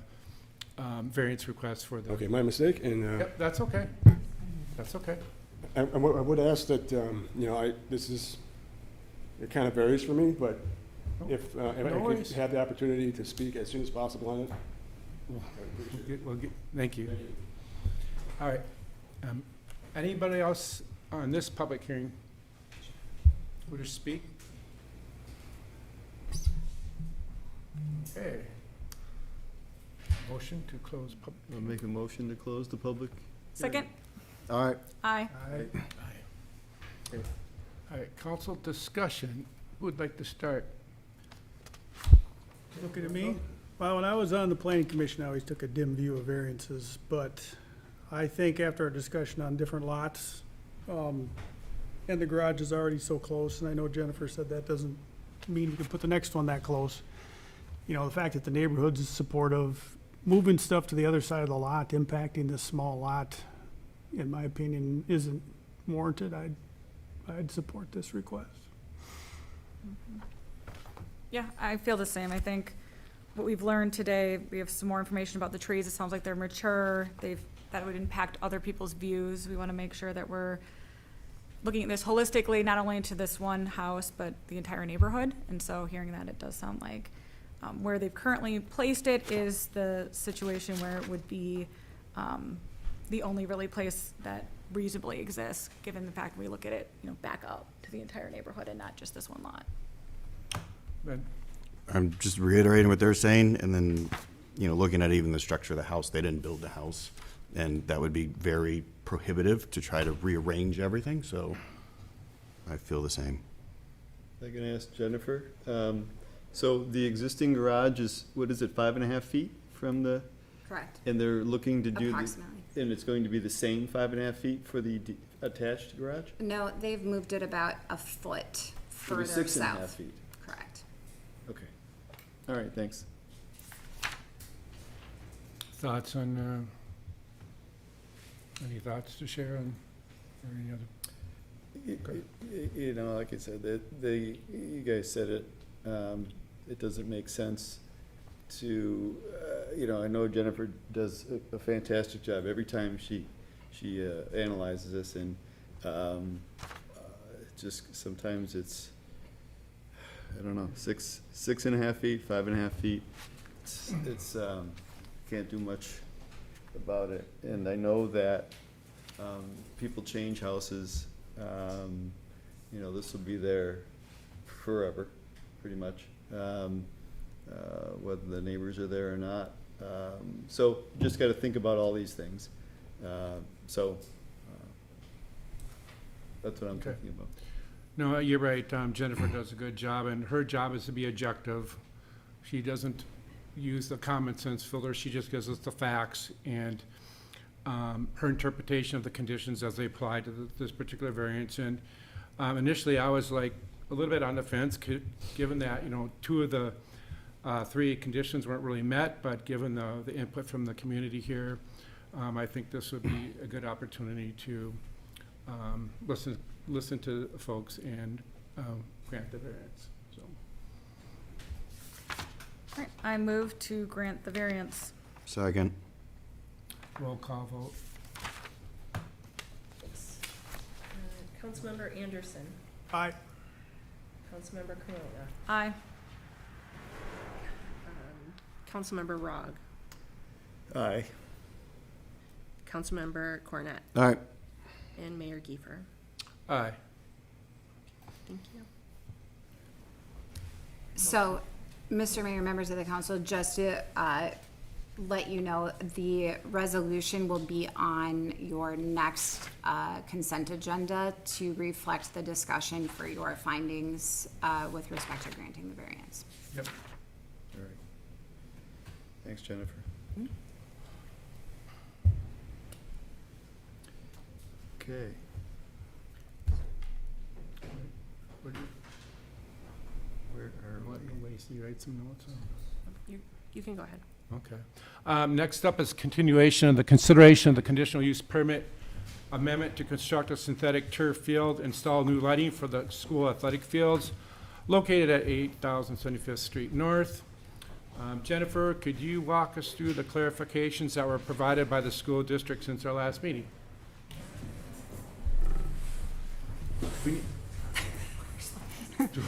variance request for the. Okay, my mistake. And yep, that's okay. That's okay. I would ask that this is, it kind of varies for me, but if I could have the opportunity to speak as soon as possible on it. Thank you. All right. Anybody else on this public hearing wish to speak? Okay. Motion to close public. I'll make a motion to close the public. Second? All right. Aye. Aye. Okay. All right, council discussion. Who would like to start? Looking at me? Well, when I was on the planning commission, I always took a dim view of variances, but I think after our discussion on different lots, and the garage is already so close, and I know Jennifer said that doesn't mean we can put the next one that close. The fact that the neighborhood's supportive, moving stuff to the other side of the lot, impacting this small lot, in my opinion, isn't warranted. I'd support this request. Yeah, I feel the same. I think what we've learned today, we have some more information about the trees. It sounds like they're mature. That would impact other people's views. We want to make sure that we're looking at this holistically, not only into this one house, but the entire neighborhood. And so hearing that, it does sound like where they've currently placed it is the situation where it would be the only really place that reasonably exists, given the fact we look at it, back up to the entire neighborhood and not just this one lot. Ben? I'm just reiterating what they're saying, and then, looking at even the structure of the house, they didn't build the house, and that would be very prohibitive to try to rearrange everything, so I feel the same. I can ask Jennifer. So the existing garage is, 5.5 feet from the? Correct. And they're looking to do Approximately. And it's going to be the same 5.5 feet for the attached garage? No, they've moved it about a foot further It'll be 6.5 south. feet. Correct. Okay. All right, thanks. Thoughts on, any thoughts to share on, or any other? Like I said, you guys said it, it doesn't make sense to, I know Jennifer does a fantastic job every time she analyzes this, and just sometimes it's, I don't know, 6.5 feet, 5.5 feet. It's can't do much about it, and I know that People change houses. You know, this will be there forever, pretty much, whether the neighbors are there or not. So just got to think about all these things. That's what I'm Okay. thinking about. No, you're right. Jennifer does a good job, and her job is to be objective. She doesn't use the common sense filter. She just gives us the facts and her interpretation of the conditions as they apply to this particular variance. And initially, I was like a little bit on the fence, given that, you know, 2 of the 3 conditions weren't really met, but given the input from the community here, I think this would be a good opportunity to listen to folks and grant the variance. So, All right, I move to grant the variance. Second. roll call vote. Councilmember Anderson. Aye. Councilmember Cremona. Aye. Councilmember Rogg. Aye. Councilmember Cornett. All right. And Mayor Giefer. Aye. Thank you. So, Mr. Mayor, members of the council, just to let you know, the resolution will be on your next consent agenda to reflect the discussion for your findings with respect to granting the variance. Yep. All right. Thanks, Jennifer. Okay. Where are we? You write some notes on? You can go ahead. Okay. Next up is continuation of the consideration of the conditional use permit amendment to construct a synthetic turf field, install new lighting for the school athletic fields located at 8075th Street North. Jennifer, could you walk us through the clarifications that were provided by the school district since our last meeting? Do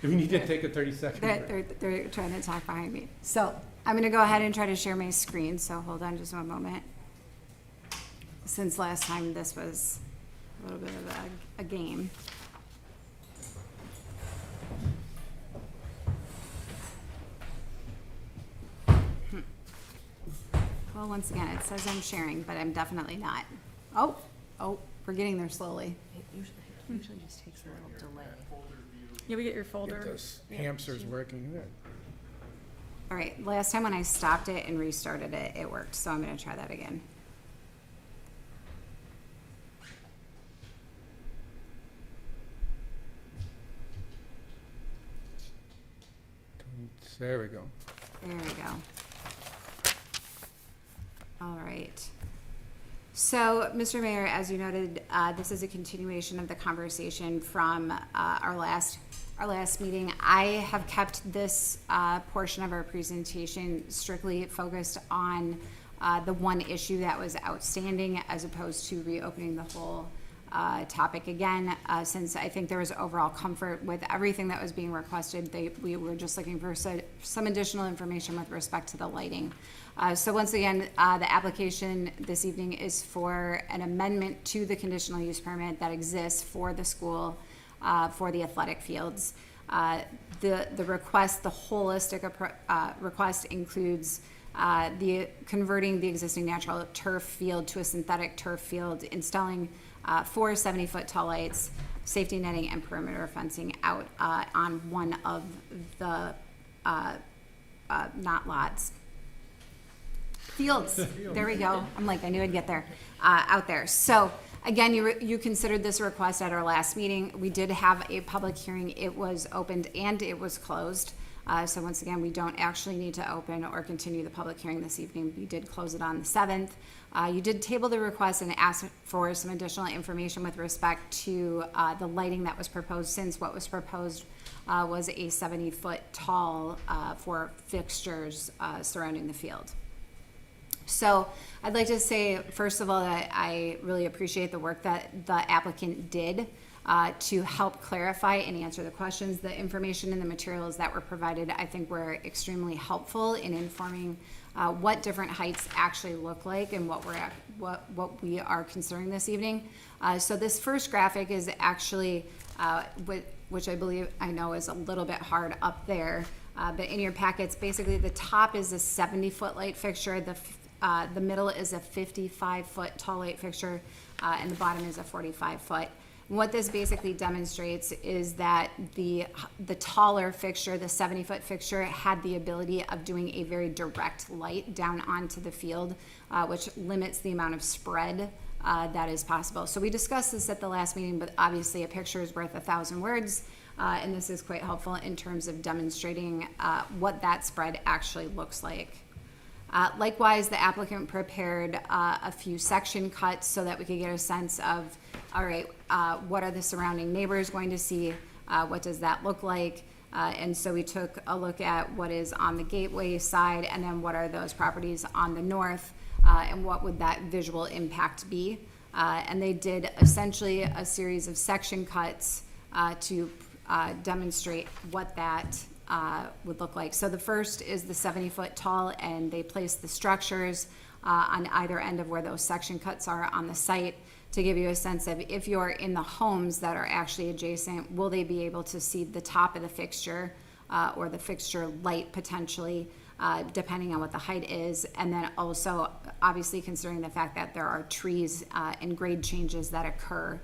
we need to take a 30-second break? They're trying to talk behind me. So I'm gonna go ahead and try to share my screen, so hold on just one moment. Since last time this was a little bit of a game. Well, once again, it says I'm sharing, but I'm definitely not. Oh, we're getting there slowly. It usually just takes a little delay. Yeah, we get your folder. Get those hamsters working there. All right, last time when I stopped it and restarted it, it worked, so I'm gonna try that again. There we go. There we go. All right. So, Mr. Mayor, as you noted, this is a continuation of the conversation from our last meeting. I have kept this portion of our presentation strictly focused on the one issue that was outstanding, as opposed to reopening the whole topic again, since I think there was overall comfort with everything that was being requested. We were just looking for some additional information with respect to the lighting. So once again, the application this evening is for an amendment to the conditional use permit that exists for the school, for the athletic fields. The request, the holistic request includes converting the existing natural turf field to a synthetic turf field, installing 4 70-foot tall lights, safety netting, and perimeter fencing out on one of the not lots. Fields. There we go. I'm like, I knew I'd get there. Out there. So again, you considered this request at our last meeting. We did have a public hearing. It was opened and it was closed. So once again, we don't actually need to open or continue the public hearing this evening. We did close it on the 7th. You did table the request and ask for some additional information with respect to the lighting that was proposed, since what was proposed was a 70-foot tall for fixtures surrounding the field. So I'd like to say, first of all, that I really appreciate the work that the applicant did to help clarify and answer the questions. The information and the materials that were provided, I think, were extremely helpful in informing what different heights actually look like and what what we are considering this evening. So this first graphic is actually, which I know is a little bit hard up there, but in your packets, basically the top is a 70-foot light fixture, the middle is a 55-foot tall light fixture, and the bottom is a 45-foot. What this basically demonstrates is that the taller fixture, the 70-foot fixture, had the ability of doing a very direct light down onto the field, which limits the amount of spread that is possible. So we discussed this at the last meeting, but obviously a picture is worth 1,000 words, and this is quite helpful in terms of demonstrating what that spread actually looks like. Likewise, the applicant prepared a few section cuts so that we could get a sense of, all right, what are the surrounding neighbors going to see? What does that look like? And so we took a look at what is on the gateway side, and then what are those properties on the north, and what would that visual impact be? And they did essentially a series of section cuts to demonstrate what that would look like. So the first is the 70-foot tall, and they placed the structures on either end of where those section cuts are on the site to give you a sense of, if you're in the homes that are actually adjacent, will they be able to see the top of the fixture or the fixture light potentially, depending on what the height is. And then also obviously considering the fact that there are trees and grade changes that occur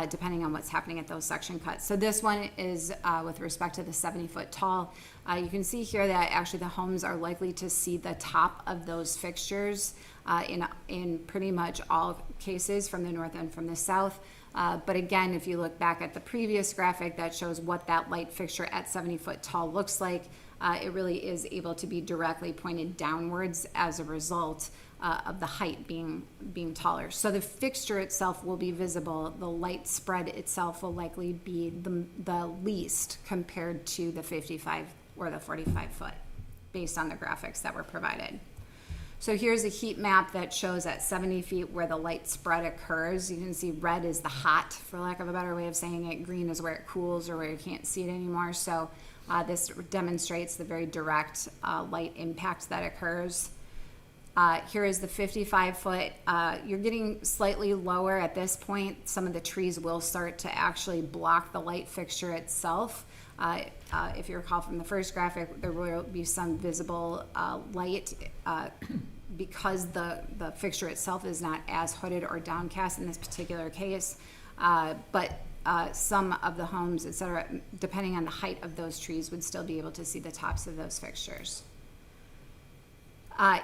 depending on what's happening at those section cuts. So this one is with respect to the 70-foot tall. You can see here that actually the homes are likely to see the top of those fixtures in pretty much all cases, from the north and from the south. But again, if you look back at the previous graphic that shows what that light fixture at 70-foot tall looks like, it really is able to be directly pointed downwards as a result of the height being taller. So the fixture itself will be visible. The light spread itself will likely be the least compared to the 55 or the 45 foot, based on the graphics that were provided. So here's a heat map that shows at 70 feet where the light spread occurs. You can see red is the hot, for lack of a better way of saying it. Green is where it cools or where you can't see it anymore. So this demonstrates the very direct light impact that occurs. Here is the 55 foot. You're getting slightly lower at this point. Some of the trees will start to actually block the light fixture itself. If you recall from the first graphic, there will be some visible light because the fixture itself is not as hooded or downcast in this particular case. But some of the homes, et cetera, depending on the height of those trees, would still be able to see the tops of those fixtures.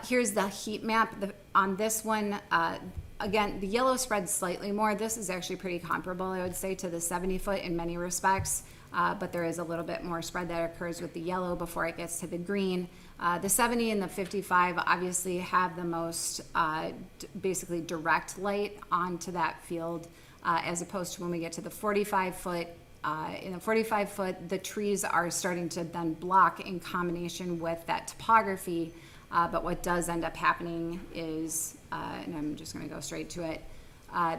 Here's the heat map. On this one, again, the yellow spreads slightly more. This is actually pretty comparable, I would say, to the 70 foot in many respects, but there is a little bit more spread that occurs with the yellow before it gets to the green. The 70 and the 55 obviously have the most basically direct light onto that field, as opposed to when we get to the 45 foot. In the 45 foot, the trees are starting to then block in combination with that topography. But what does end up happening is, and I'm just going to go straight to it,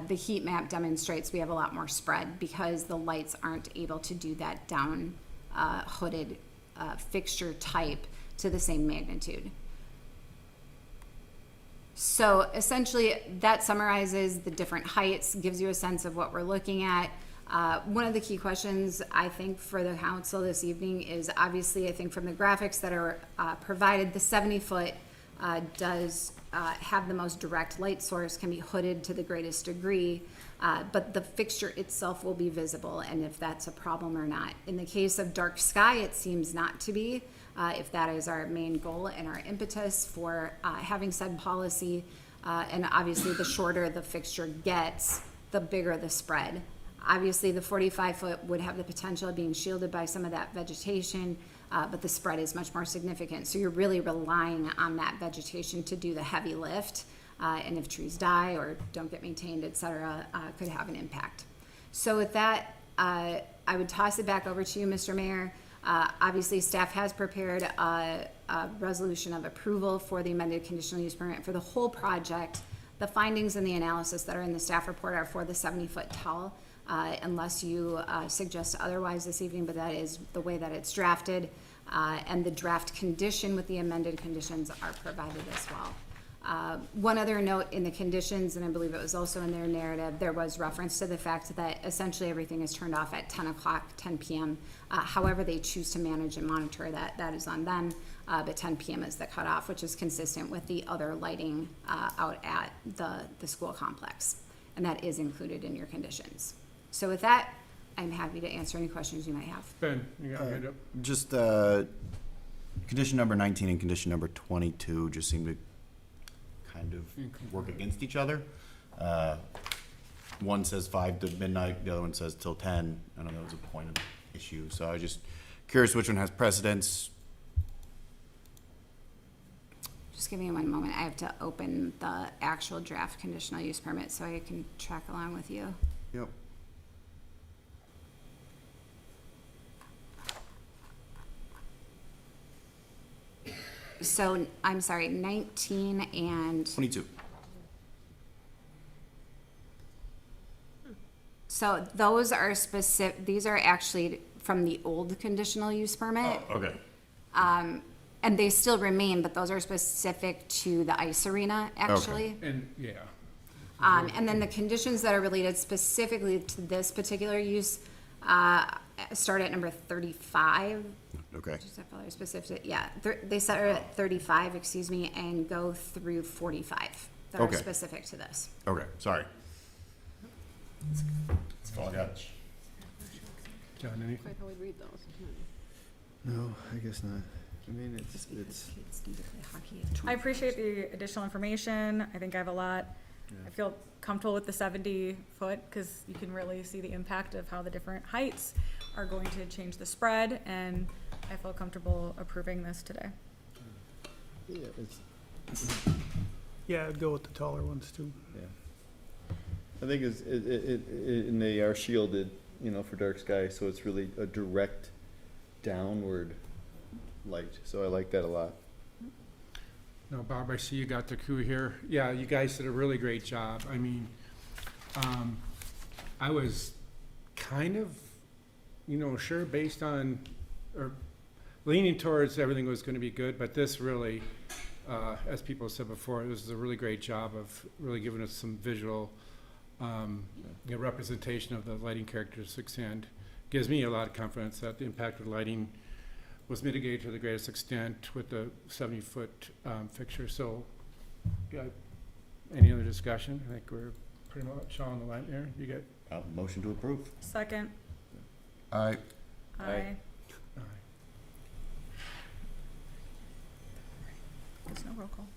the heat map demonstrates we have a lot more spread because the lights aren't able to do that down hooded fixture type to the same magnitude. So essentially that summarizes the different heights, gives you a sense of what we're looking at. One of the key questions I think for the council this evening is, obviously I think from the graphics that are provided, the 70 foot does have the most direct light source, can be hooded to the greatest degree, but the fixture itself will be visible, and if that's a problem or not. In the case of dark sky, it seems not to be, if that is our main goal and our impetus for having said policy, and obviously the shorter the fixture gets, the bigger the spread. Obviously, the 45 foot would have the potential of being shielded by some of that vegetation, but the spread is much more significant. So you're really relying on that vegetation to do the heavy lift, and if trees die or don't get maintained, et cetera, could have an impact. So with that, I would toss it back over to you, Mr. Mayor. Obviously, staff has prepared a resolution of approval for the amended conditional use permit for the whole project. The findings and the analysis that are in the staff report are for the 70 foot tall. Unless you suggest otherwise this evening, but that is the way that it's drafted. And the draft condition with the amended conditions are provided as well. One other note in the conditions, and I believe it was also in their narrative, there was reference to the fact that essentially everything is turned off at 10 o'clock, 10 p.m. However they choose to manage and monitor that is on them, but 10 p.m. is the cutoff, which is consistent with the other lighting out at the school complex. And that is included in your conditions. So with that, I'm happy to answer any questions you might have. Ben, you got your hand up? Just condition number 19 and condition number 22 just seem to kind of work against each other. One says 5 to midnight, the other one says till 10. I don't know, it's a point of issue. So I was just curious which one has precedence. Just give me one moment. I have to open the actual draft conditional use permit so I can track along with you. Yep. So, I'm sorry, 19 and, 22. so those are specific, these are actually from the old conditional use permit. Oh, okay. And they still remain, but those are specific to the ice arena, actually. And, yeah. And then the conditions that are related specifically to this particular use, start at number 35. Okay. Just have to be specific, yeah, they start at 35, excuse me, and go through 45 that are Okay. specific to this. Okay, sorry. That's all I got. John, anything? Quite how we read those. No, I guess not. I mean, it's, I appreciate the additional information. I think I have a lot. I feel comfortable with the 70-foot because you can really see the impact of how the different heights are going to change the spread, and I feel comfortable approving this today. yeah, it's, Yeah, I'd go with the taller ones too. yeah. I think and they are shielded, you know, for dark sky, so it's really a direct downward light. So I like that a lot. No, Bob, I see you got the crew here. Yeah, you guys did a really great job. I mean, I was kind of, sure based on, or leaning towards everything was going to be good, but this really, as people said before, this is a really great job of really giving us some visual representation of the lighting characteristics, and gives me a lot of confidence that the impact of lighting was mitigated to the greatest extent with the 70-foot fixture. So, yeah, any other discussion? I think we're pretty much on the line there. You get Motion to approve. Second. Aye. Aye. There's no roll call.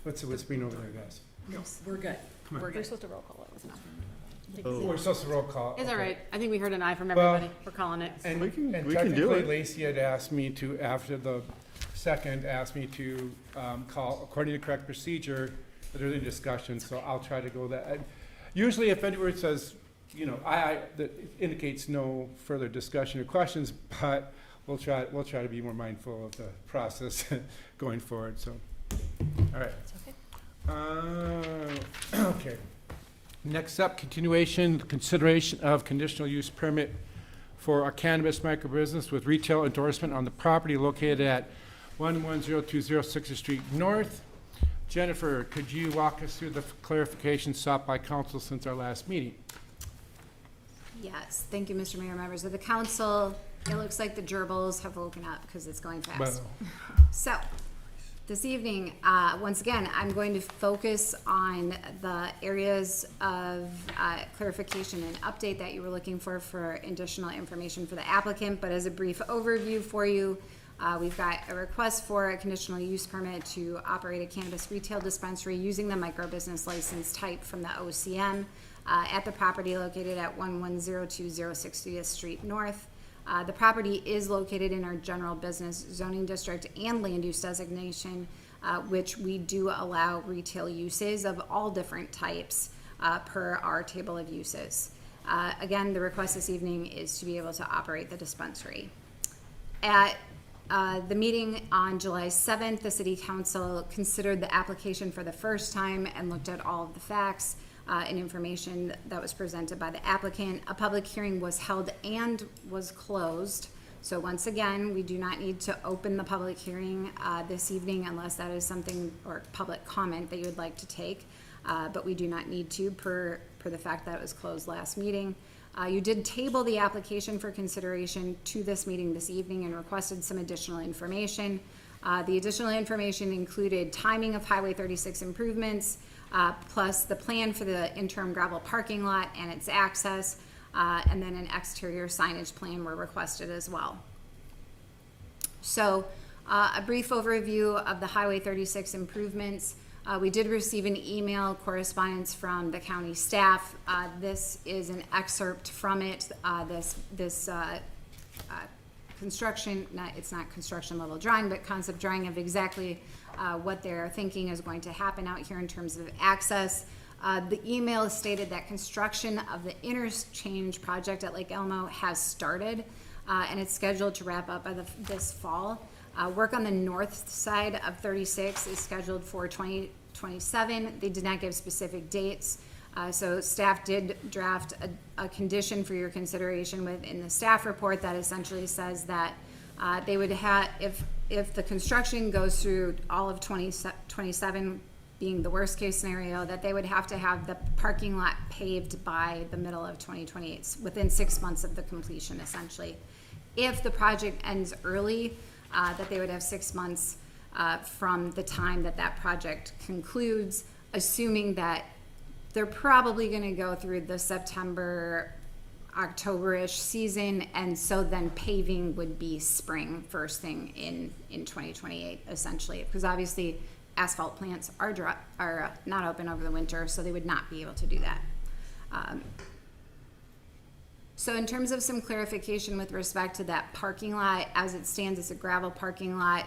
What's the whispering over there, guys? No, we're good. Come on. We're We're good. supposed to roll call it, wasn't it? Oh, we're supposed to roll call. It's all Okay. right. I think we heard an aye from Well, everybody. We're calling it. And We can do technically, it. Lacey had asked me to, after the second, asked me to call, according to correct procedure, if there's any discussion, so I'll try to go that. Usually if anyone says, that indicates no further discussion or questions, but we'll try to be more mindful of the process going forward, so. All right. Okay. Next up, continuation, consideration of conditional use permit for a cannabis microbusiness with retail endorsement on the property located at 11020 6th Street North. Jennifer, could you walk us through the clarification sought by council since our last meeting? Yes, thank you, Mr. Mayor, members of the council. It looks like the gerbils have woken up because it's going fast. So, this evening, once again, I'm going to focus on the areas of clarification and update that you were looking for additional information for the applicant. But as a brief overview for you, we've got a request for a conditional use permit to operate a cannabis retail dispensary using the microbusiness license type from the OCM at the property located at 11020 60th Street North. The property is located in our general business zoning district and land use designation, which we do allow retail uses of all different types per our table of uses. Again, the request this evening is to be able to operate the dispensary. At the meeting on July 7th, the City Council considered the application for the first time and looked at all of the facts. and information that was presented by the applicant. A public hearing was held and was closed. So once again, we do not need to open the public hearing this evening unless that is something, or public comment that you would like to take. But we do not need to per the fact that it was closed last meeting. You did table the application for consideration to this meeting this evening and requested some additional information. The additional information included timing of Highway 36 improvements, plus the plan for the interim gravel parking lot and its access, and then an exterior signage plan were requested as well. So a brief overview of the Highway 36 improvements. We did receive an email correspondence from the county staff. This is an excerpt from it. This construction, it's not construction level drawing, but concept drawing of exactly what they're thinking is going to happen out here in terms of access. The email stated that construction of the interchange project at Lake Elmo has started, and it's scheduled to wrap up by this fall. Work on the north side of 36 is scheduled for 2027. They did not give specific dates. So staff did draft a condition for your consideration within the staff report that essentially says that they would have, if the construction goes through all of 2027 being the worst case scenario, that they would have to have the parking lot paved by the middle of 2028, within 6 months of the completion essentially. If the project ends early, that they would have 6 months from the time that that project concludes, assuming that they're probably going to go through the September, October-ish season, and so then paving would be spring, first thing in 2028, essentially, because obviously asphalt plants are not open over the winter, so they would not be able to do that. So in terms of some clarification with respect to that parking lot, as it stands, it's a gravel parking lot.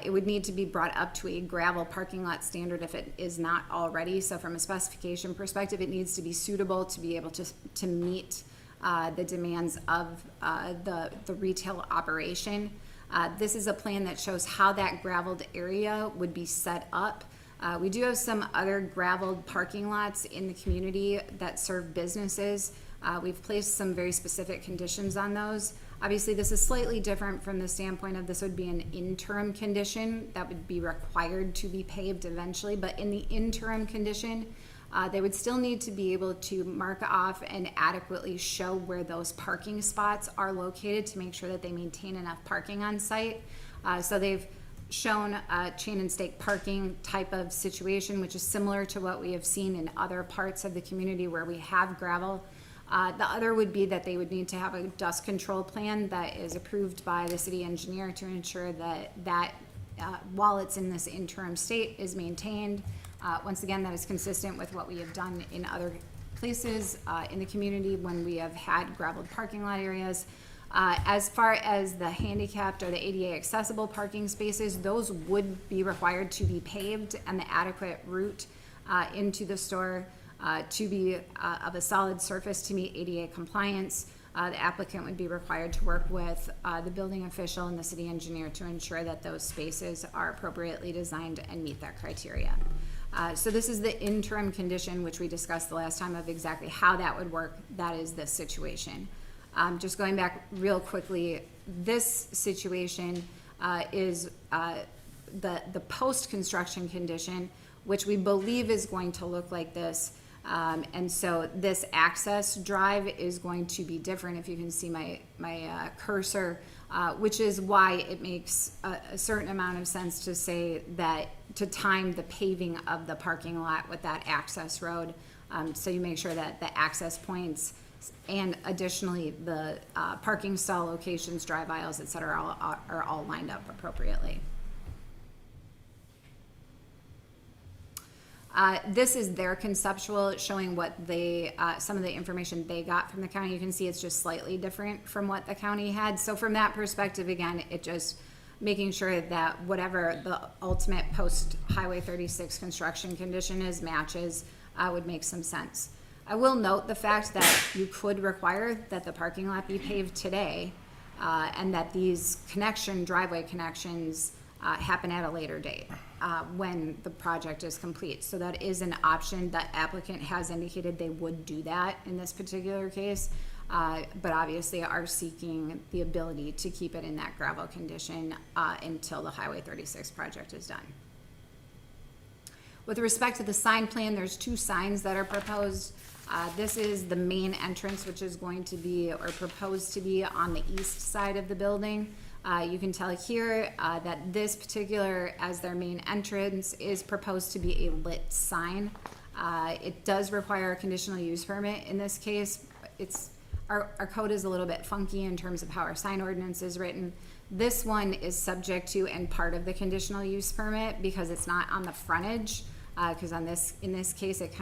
It would need to be brought up to a gravel parking lot standard if it is not already. So from a specification perspective, it needs to be suitable to be able to meet the demands of the retail operation. This is a plan that shows how that graveled area would be set up. We do have some other graveled parking lots in the community that serve businesses. We've placed some very specific conditions on those. Obviously, this is slightly different from the standpoint of this would be an interim condition that would be required to be paved eventually, but in the interim condition, they would still need to be able to mark off and adequately show where those parking spots are located to make sure that they maintain enough parking on site. So they've shown a chain and stake parking type of situation, which is similar to what we have seen in other parts of the community where we have gravel. The other would be that they would need to have a dust control plan that is approved by the city engineer to ensure that while it's in this interim state is maintained. Once again, that is consistent with what we have done in other places in the community when we have had graveled parking lot areas. As far as the handicapped or the ADA accessible parking spaces, those would be required to be paved, and the adequate route into the store to be of a solid surface to meet ADA compliance. The applicant would be required to work with the building official and the city engineer to ensure that those spaces are appropriately designed and meet that criteria. So this is the interim condition which we discussed the last time of exactly how that would work. That is this situation. Just going back real quickly, this situation is the post-construction condition, which we believe is going to look like this. And so this access drive is going to be different, if you can see my cursor, which is why it makes a certain amount of sense to say that to time the paving of the parking lot with that access road, so you make sure that the access points and additionally the parking stall locations, drive aisles, et cetera, are all lined up appropriately. This is their conceptual, showing what they, some of the information they got from the county. You can see it's just slightly different from what the county had. So from that perspective, again, it just making sure that whatever the ultimate post Highway 36 construction condition is matches would make some sense. I will note the fact that you could require that the parking lot be paved today, and that these driveway connections happen at a later date when the project is complete. So that is an option. The applicant has indicated they would do that in this particular case, but obviously are seeking the ability to keep it in that gravel condition until the Highway 36 project is done. With respect to the sign plan, there's 2 signs that are proposed. This is the main entrance, which is going to be, or proposed to be, on the east side of the building. You can tell here that this particular, as their main entrance, is proposed to be a lit sign. It does require a conditional use permit in this case. Our code is a little bit funky in terms of how our sign ordinance is written. This one is subject to and part of the conditional use permit because it's not on the frontage. Because in this case, it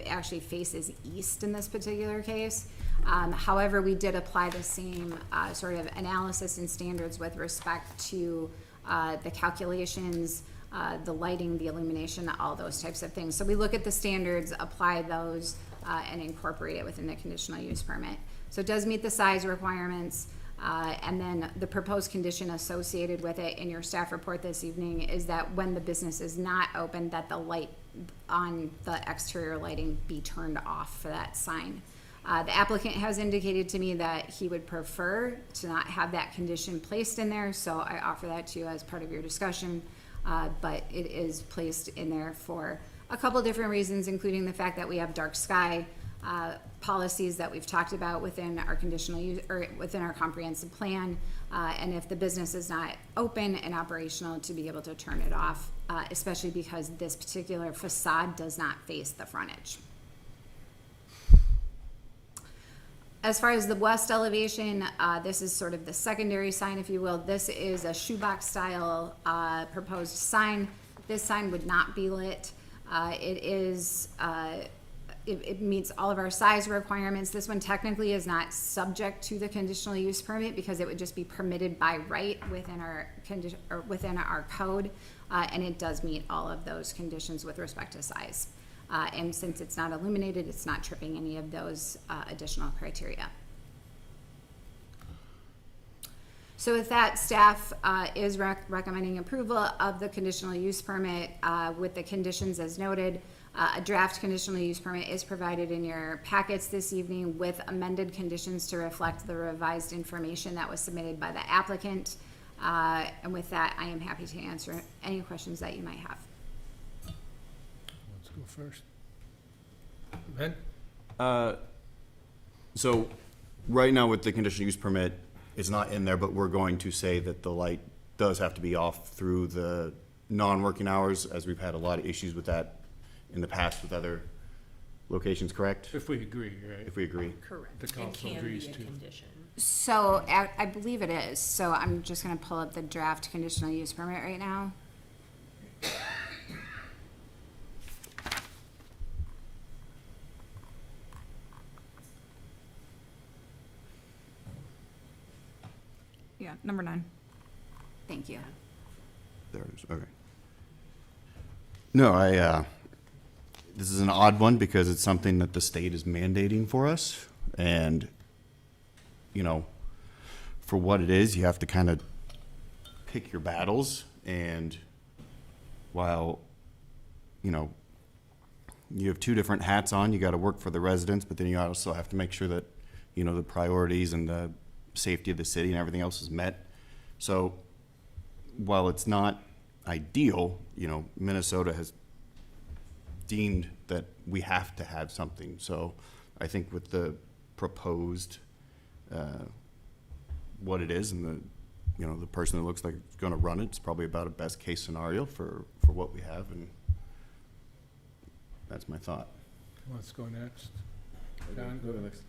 actually faces east in this particular case. However, we did apply the same sort of analysis and standards with respect to the calculations, the lighting, the illumination, all those types of things. So we look at the standards, apply those, and incorporate it within the conditional use permit. So it does meet the size requirements. And then the proposed condition associated with it in your staff report this evening is that when the business is not open, that the light on the exterior lighting be turned off for that sign. The applicant has indicated to me that he would prefer to not have that condition placed in there, so I offer that to you as part of your discussion. But it is placed in there for a couple different reasons, including the fact that we have dark sky policies that we've talked about within our conditional use, or within our comprehensive plan, and if the business is not open and operational, to be able to turn it off, especially because this particular facade does not face the frontage. As far as the west elevation, this is sort of the secondary sign, if you will. This is a shoebox style proposed sign. This sign would not be lit. It meets all of our size requirements. This one technically is not subject to the conditional use permit because it would just be permitted by right within our code, and it does meet all of those conditions with respect to size. And since it's not illuminated, it's not tripping any of those additional criteria. So with that, staff is recommending approval of the conditional use permit with the conditions as noted. A draft conditional use permit is provided in your packets this evening with amended conditions to reflect the revised information that was submitted by the applicant. And with that, I am happy to answer any questions that you might have. Let's go first. Ben? So right now with the conditional use permit, it's not in there, but we're going to say that the light does have to be off through the non-working hours, as we've had a lot of issues with that in the past with other locations, correct? If we agree, right? If we agree. Correct. The It council can agrees be a to. condition. So I believe it is. So I'm just going to pull up the draft conditional use permit right now. Yeah, number 9. Thank you. There it is, okay. No, this is an odd one because it's something that the state is mandating for us. And, you know, for what it is, you have to kind of pick your battles. And while, you know, you have 2 different hats on, you got to work for the residents, but then you also have to make sure that, you know, the priorities and the safety of the city and everything else is met. So while it's not ideal, you know, Minnesota has deemed that we have to have something. So I think with the proposed, what it is and the, you know, the person that looks like it's going to run it's probably about a best case scenario for what we have, and that's my thought. Let's go next. John? Go next.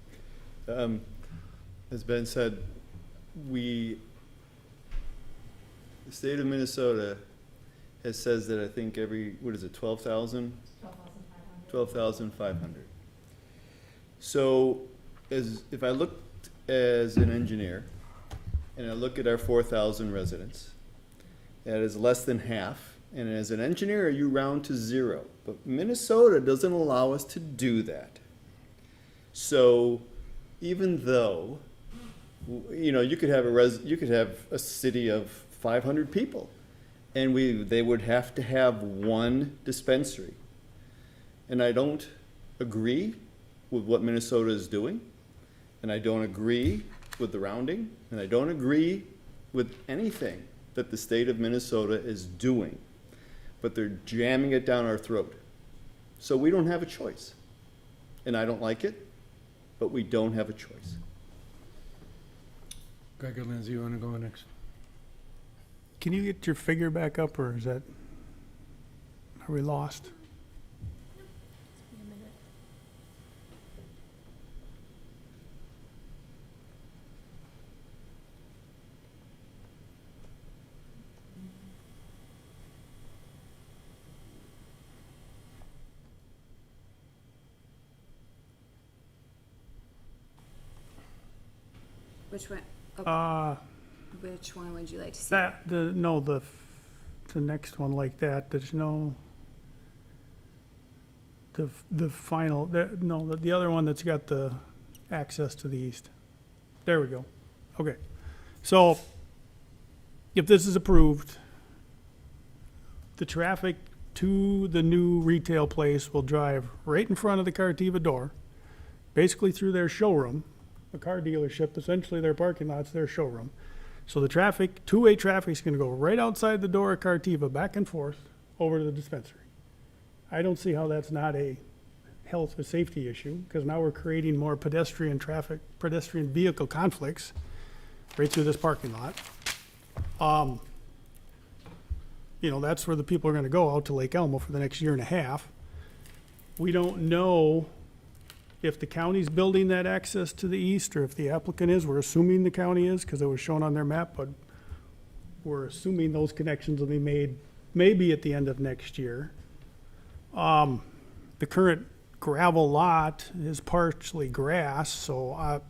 As Ben said, the state of Minnesota says that I think every, what is it, 12,000? 12,500. So if I looked as an engineer and I look at our 4,000 residents, that is less than half. And as an engineer, you round to 0. But Minnesota doesn't allow us to do that. So even though, you know, you could have a city of 500 people, And they would have to have one dispensary. And I don't agree with what Minnesota is doing, and I don't agree with the rounding, and I don't agree with anything that the state of Minnesota is doing, but they're jamming it down our throat. So we don't have a choice. And I don't like it, but we don't have a choice. Greg or Lindsay, you want to go next? Can you get your figure back up, or are we lost? Which one? Which one would you like to see? The next one like that, there's no, the final, the other one that's got the access to the east. There we go. Okay. So if this is approved, the traffic to the new retail place will drive right in front of the Cartiva door, basically through their showroom, a car dealership, essentially their parking lot's their showroom. So the traffic, two-way traffic is going to go right outside the door of Cartiva, back and forth, over to the dispensary. I don't see how that's not a health or safety issue, because now we're creating more pedestrian vehicle conflicts right through this parking lot. That's where the people are going to go, out to Lake Elmo for the next year and a half. We don't know if the county's building that access to the east, or if the applicant is. We're assuming the county is, because it was shown on their map, but we're assuming those connections will be made maybe at the end of next year. The current gravel lot is partially grass, so a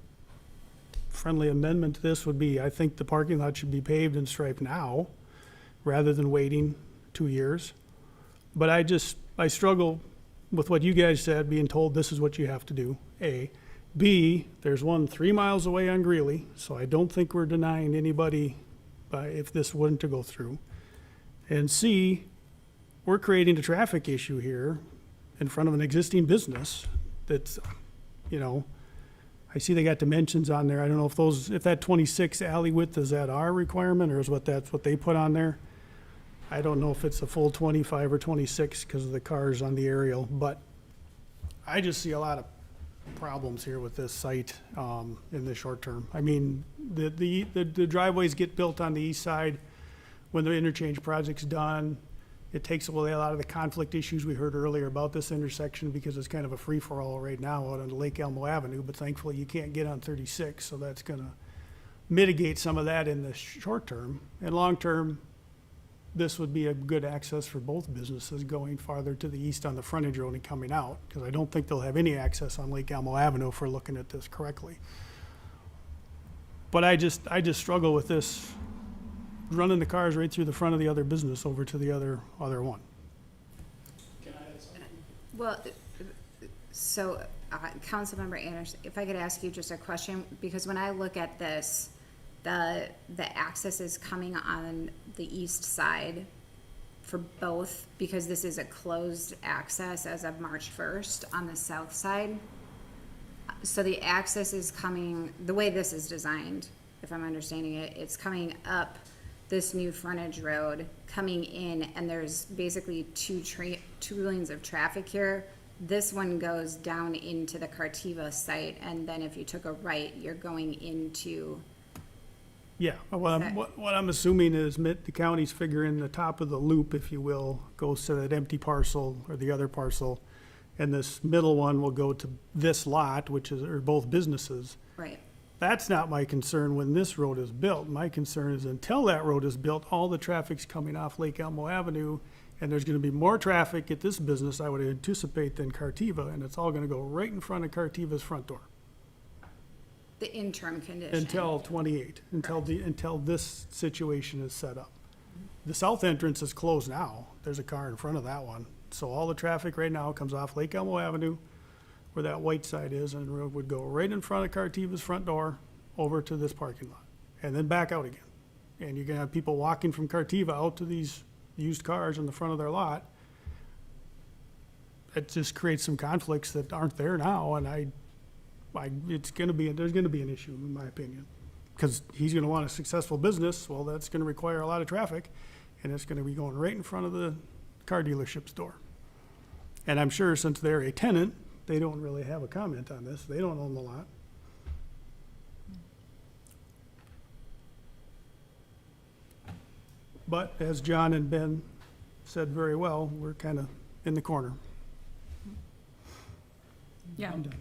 friendly amendment to this would be, I think the parking lot should be paved and striped now, rather than waiting 2 years. But I struggle with what you guys said, being told this is what you have to do, A. B, there's one 3 miles away on Greeley, so I don't think we're denying anybody if this wasn't to go through. And C, we're creating a traffic issue here in front of an existing business that's, I see they got dimensions on there. I don't know if that 26 alley width, is that our requirement, or that's what they put on there? I don't know if it's a full 25 or 26 because of the cars on the aerial, but I just see a lot of problems here with this site in the short term. I mean, the driveways get built on the east side when the interchange project's done. It takes away a lot of the conflict issues we heard earlier about this intersection, because it's kind of a free-for-all right now out on Lake Elmo Avenue, but thankfully you can't get on 36, so that's going to mitigate some of that in the short term. And long term, this would be a good access for both businesses going farther to the east on the frontage road and coming out, because I don't think they'll have any access on Lake Elmo Avenue if we're looking at this correctly. But I just struggle with this, running the cars right through the front of the other business over to the other one. Well, so, Councilmember Anderson, if I could ask you just a question, because when I look at this, the access is coming on the east side for both, because this is a closed access as of March 1st on the south side. So the access is coming, the way this is designed, if I'm understanding it, it's coming up this new frontage road, coming in, and there's basically two lanes of traffic here. This one goes down into the Cartiva site, and then if you took a right, you're going into... Yeah, what I'm assuming is the county's figuring the top of the loop, if you will, goes to that empty parcel or the other parcel, and this middle one will go to this lot, are both businesses. Right. That's not my concern when this road is built. My concern is until that road is built, all the traffic's coming off Lake Elmo Avenue, and there's gonna be more traffic at this business, I would anticipate, than Cartiva, and it's all gonna go right in front of Cartiva's front door. The interim condition. Until 28, until this situation is set up. The south entrance is closed now. There's a car in front of that one. So all the traffic right now comes off Lake Elmo Avenue, where that white side is, and the road would go right in front of Cartiva's front door over to this parking lot, and then back out again. And you're gonna have people walking from Cartiva out to these used cars in the front of their lot, it just creates some conflicts that aren't there now, and there's gonna be an issue, in my opinion. Because he's gonna want a successful business, well, that's gonna require a lot of traffic, and it's gonna be going right in front of the car dealership's door. And I'm sure since they're a tenant, they don't really have a comment on this, they don't own the lot. But as John and Ben said very well, we're kind of in the corner. Yeah. I'm done.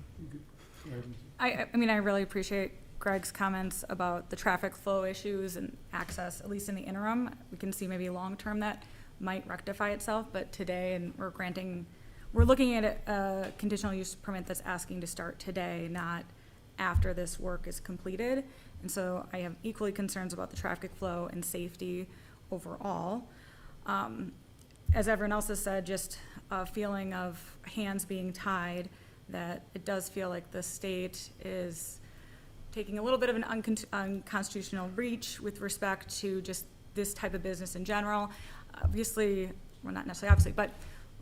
I mean, I really appreciate Greg's comments about the traffic flow issues and access, at least in the interim. We can see maybe long-term that might rectify itself, but today, and we're looking at a conditional use permit that's asking to start today, not after this work is completed. And so I have equally concerns about the traffic flow and safety overall. As everyone else has said, just a feeling of hands being tied, that it does feel like the state is taking a little bit of an unconstitutional reach with respect to just this type of business in general. Obviously, well, not necessarily obviously, but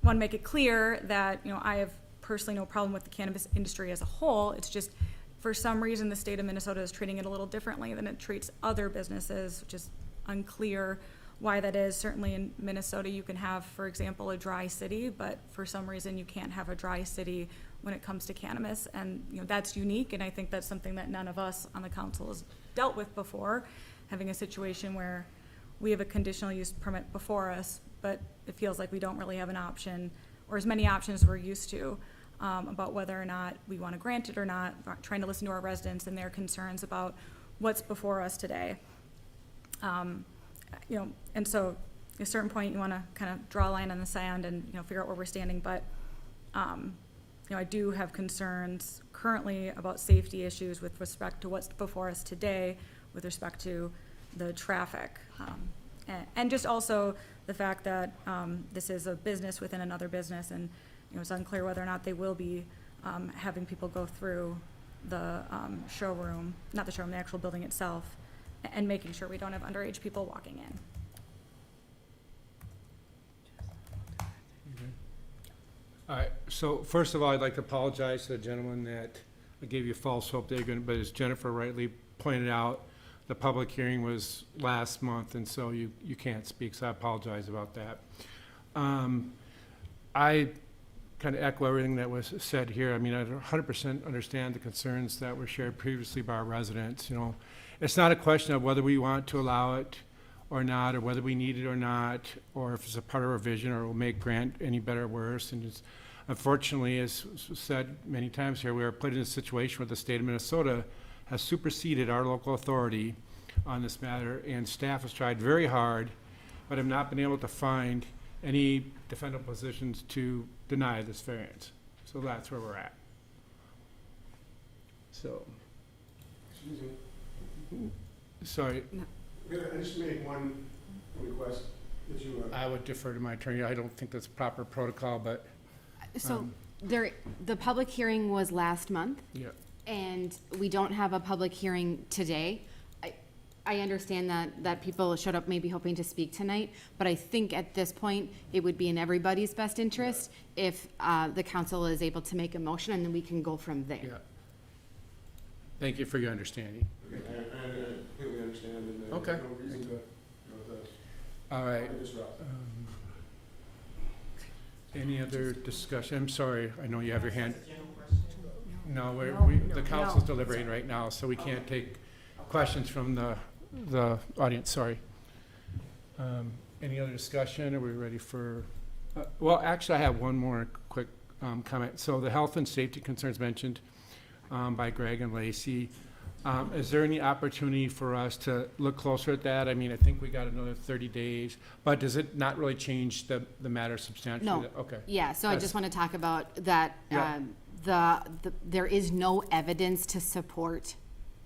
want to make it clear that, you know, I have personally no problem with the cannabis industry as a whole. It's just, for some reason, the state of Minnesota is treating it a little differently than it treats other businesses, which is unclear why that is. Certainly in Minnesota, you can have, for example, a dry city, but for some reason you can't have a dry city when it comes to cannabis. And, you know, that's unique, and I think that's something that none of us on the council has dealt with before, having a situation where we have a conditional use permit before us, but it feels like we don't really have an option, or as many options as we're used to, about whether or not we want to grant it or not, trying to listen to our residents and their concerns about what's before us today. You know, and so at a certain point you want to kind of draw a line on the sand and, you know, figure out where we're standing. But, you know, I do have concerns currently about safety issues with respect to what's before us today with respect to the traffic. And just also the fact that this is a business within another business, and, you know, it's unclear whether or not they will be having people go through the showroom, not the showroom, the actual building itself, and making sure we don't have underage people walking in. All right, so first of all, I'd like to apologize to the gentleman that I gave you false hope they're going to, but as Jennifer rightly pointed out, the public hearing was last month, and so you can't speak, so I apologize about that. I kind of echo everything that was said here. I mean, I 100% understand the concerns that were shared previously by our residents. You know, it's not a question of whether we want to allow it or not, or whether we need it or not, or if it's a part of our vision or will make Grant any better or worse. And it's, unfortunately, as said many times here, we are put in a situation where the state of Minnesota has superseded our local authority on this matter, and staff has tried very hard, but have not been able to find any defendable positions to deny this variance. So that's where we're at. So, sorry. I just made one request that you. I would defer to my attorney. I don't think that's proper protocol, but. So the public hearing was last month. Yeah. And we don't have a public hearing today. I understand that people showed up maybe hoping to speak tonight, but I think at this point, it would be in everybody's best interest if the council is able to make a motion, and then we can go from there. Yeah. Thank you for your understanding. Okay, I completely understand, and Okay. no reason to, All right. disrupt. Any other discussion? I'm sorry, I know you have your hand. No, the No. council's deliberating right now, so we can't take questions from the audience, sorry. Any other discussion? Are we ready for, well, actually, I have one more quick comment. So the health and safety concerns mentioned by Greg and Lacey, is there any opportunity for us to look closer at that? I mean, I think we got another 30 days, but does it not really change the matter substantially? No. Okay. Yeah, so I just want to talk about that. Yeah. There is no evidence to support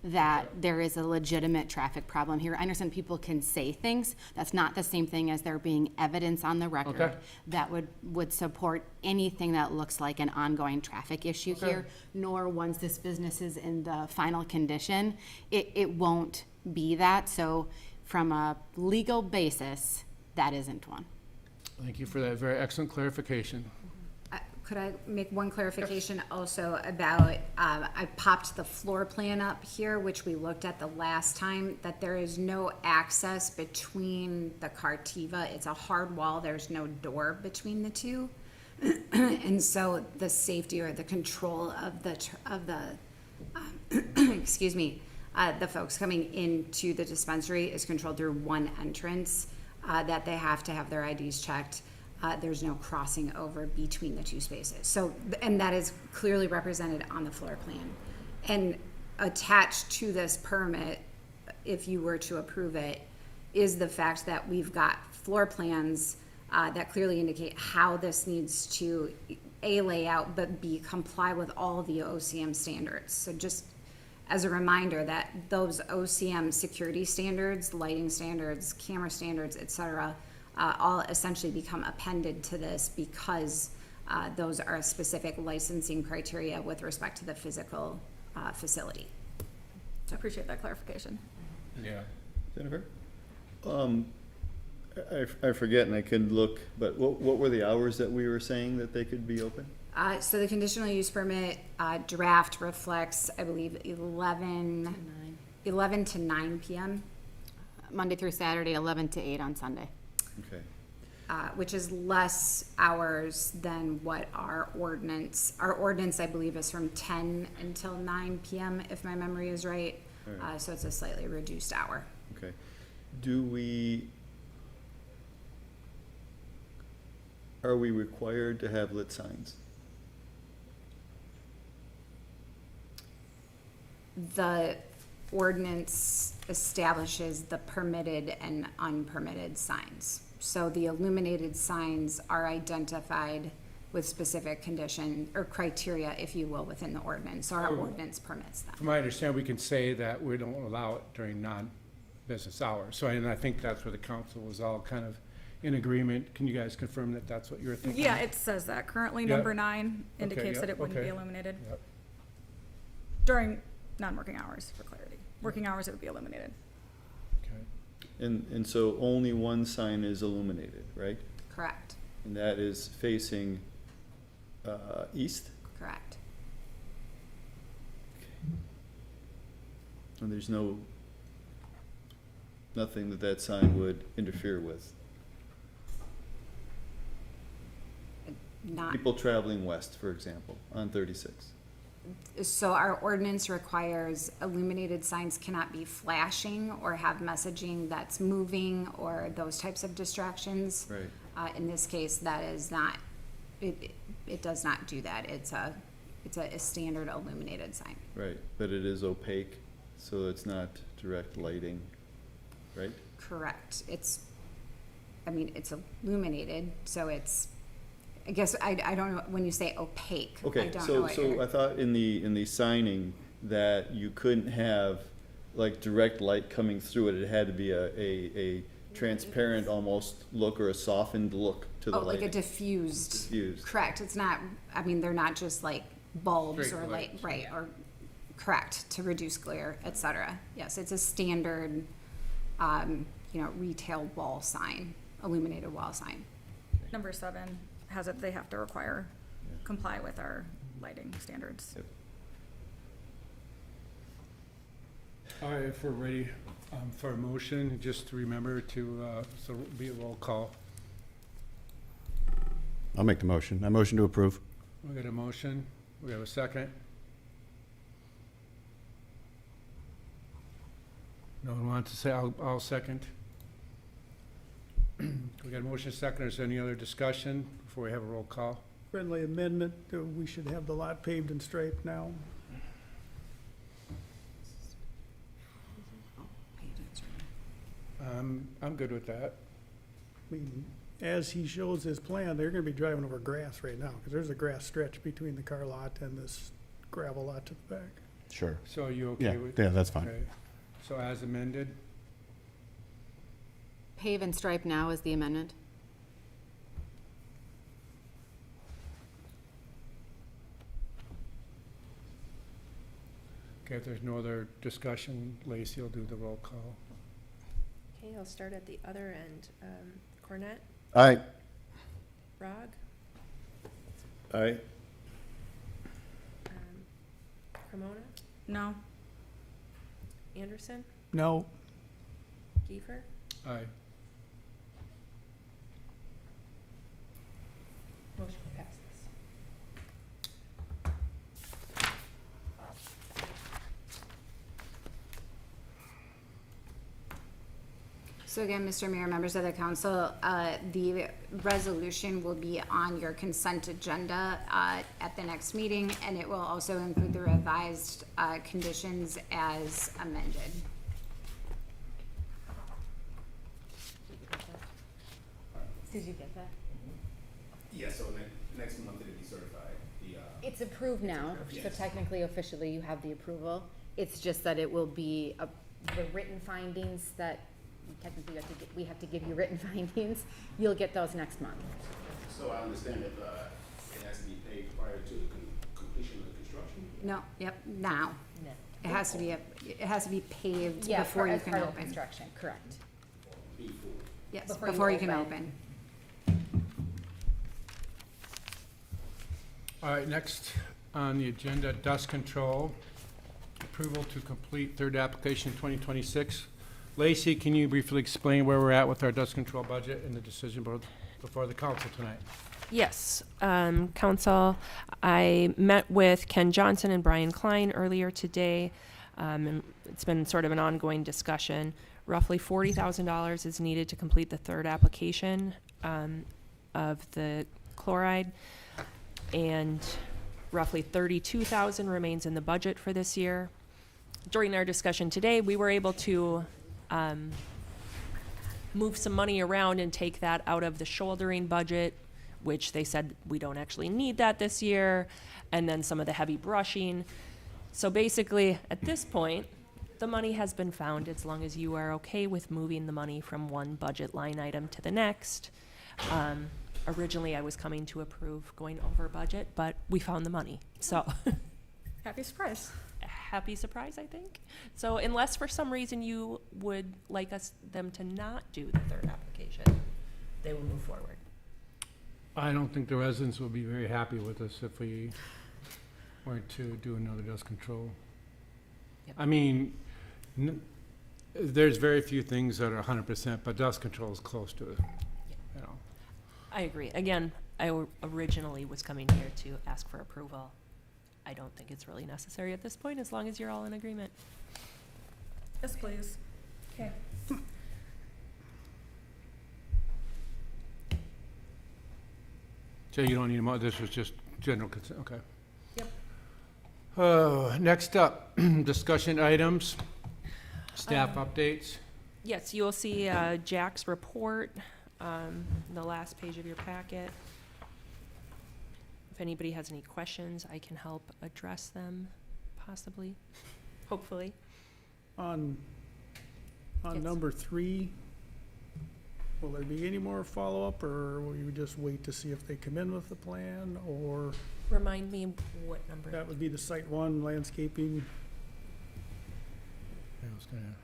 that there is a legitimate traffic problem here. I understand people can say things. That's not the same thing as there being evidence on the record Okay. that would support anything that looks like an ongoing traffic issue here, nor once this business is in the final condition, it won't be that. So from a legal basis, that isn't one. Thank you for that very excellent clarification. Could I make one clarification also about, I popped the floor plan up here, which we looked at the last time, that there is no access between the Cartiva. It's a hard wall. There's no door between the two. And so the safety or the control of the excuse me, the folks coming into the dispensary is controlled through one entrance, that they have to have their IDs checked. There's no crossing over between the two spaces. So, and that is clearly represented on the floor plan. And attached to this permit, if you were to approve it, is the fact that we've got floor plans that clearly indicate how this needs to, A, lay out, but B, comply with all the OCM standards. So just as a reminder that those OCM security standards, lighting standards, camera standards, et cetera, all essentially become appended to this because those are specific licensing criteria with respect to the physical facility. I appreciate that clarification. Yeah. Jennifer? I forget and I couldn't look, but what were the hours that we were saying that they could be open? So the conditional use permit draft reflects, I believe, 11 to 9 p.m. Monday through Saturday, 11 to 8 on Sunday. Okay. Which is less hours than what our ordinance, I believe, is from 10 until 9 p.m., if my memory is right. All right. So it's a slightly reduced hour. Okay. Are we required to have lit signs? The ordinance establishes the permitted and unpermitted signs. So the illuminated signs are identified with specific condition or criteria, if you will, within the ordinance. So our ordinance permits them. From my understanding, we can say that we don't allow it during non-business hours. So, and I think that's where the council was all kind of in agreement. Can you guys confirm that that's what you're thinking? Yeah, it says that. Currently, Yeah. number 9 indicates yeah, that it wouldn't okay. be illuminated Yep. during non-working hours, for clarity. Working hours, it would be illuminated. Okay. And so only one sign is illuminated, right? Correct. And that is facing east? Correct. And there's nothing that sign would interfere with? Not. People traveling west, for example, on 36. So our ordinance requires illuminated signs cannot be flashing or have messaging that's moving or those types of distractions. Right. In this case, that is not, it does not do that. It's a standard illuminated sign. Right, but it is opaque, so it's not direct lighting, right? Correct. It's illuminated, so it's, I guess, I don't know, when you say opaque, I Okay, don't know so, what so you're. I thought in the signing that you couldn't have like direct light coming through it. It had to be a transparent almost look or a softened look to the Oh, like lighting. a diffused. Diffused. Correct. It's not, they're not just like bulbs Straight or light, lights. right, or, correct, to reduce glare, et cetera. Yes, it's a standard, retail wall sign, illuminated wall sign. Number 7 has it, they have to comply with our lighting standards. Yep. All right, if we're ready for a motion, just remember to, so it'll be a roll call. I'll make the motion. I motion to approve. We got a motion. We have a second. No one wants to say, I'll second. We got a motion second. Is there any other discussion before we have a roll call? Friendly amendment, we should have the lot paved and striped now. I'm good with that. I mean, as he shows his plan, they're gonna be driving over grass right now, because there's a grass stretch between the car lot and this gravel lot to the back. Sure. So are you okay Yeah, with? yeah, that's fine. Okay. So as amended? Pave and stripe now is the amendment. Okay, if there's no other discussion, Lacey will do the roll call. Okay, I'll start at the other end. Cornett, Aye. Rog, Aye. Cremona, No. Anderson, No. Kiefer, Aye. motion passes. So again, Mr. Mayor, members of the council, the resolution will be on your consent agenda at the next meeting, and it will also include the revised conditions as amended. Did you get that? Yeah, so next month it'll be certified. It's approved now, so Yes. technically, officially, you have the approval. It's just that it will be, the written findings that, technically, we have to give you written findings. You'll get those next month. So I understand if it has to be paid prior to the completion of the construction? No, yep, now. No. It has to be paved Yeah, before you as can part of open. construction, correct. Yes, Before you before you can open. open. All right, next on the agenda, dust control. Approval to complete third application 2026. Lacey, can you briefly explain where we're at with our dust control budget and the decision board before the council tonight? Yes, council, I met with Ken Johnson and Brian Klein earlier today. And it's been sort of an ongoing discussion. Roughly $40,000 is needed to complete the third application of the chloride. And roughly $32,000 remains in the budget for this year. During our discussion today, we were able to move some money around and take that out of the shouldering budget, which they said we don't actually need that this year, and then some of the heavy brushing. So basically, at this point, the money has been found as long as you are okay with moving the money from one budget line item to the next. Originally, I was coming to approve going over budget, but we found the money, so. Happy surprise. Happy surprise, I think. So unless for some reason you would like them to not do the third application, they will move forward. I don't think the residents will be very happy with us if we were to do another dust control. Yep. I mean, there's very few things that are 100%, but dust control is close to it, you know. I agree. Again, I originally was coming here to ask for approval. I don't think it's really necessary at this point, as long as you're all in agreement. Yes, please. Okay. So you don't need a this was just general consent, okay. Yep. Next up, discussion items, staff updates. Yes, you will see Jack's report on the last page of your packet. If anybody has any questions, I can help address them, possibly, hopefully. On Yes. number 3, will there be any more follow-up, or will you just wait to see if they come in with the plan, or Remind me what number? that would be the Site 1 landscaping? I was gonna-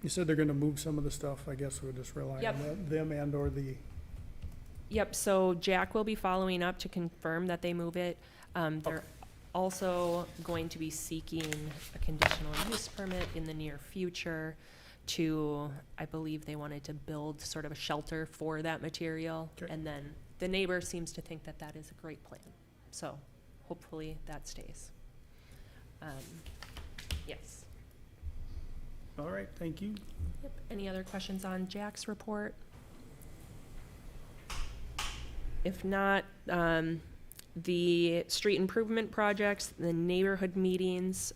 You said they're gonna move some of the stuff, I guess we'll just rely Yep. on them and or the, Yep, so Jack will be following up to confirm that they move it. They're also going to be seeking a conditional use permit in the near future to, I believe they wanted to build sort of a shelter for that material. Okay. And then the neighbor seems to think that that is a great plan. So hopefully that stays. Yes. all right, thank you. Yep. Any other questions on Jack's report? If not, the street improvement projects, the neighborhood meetings,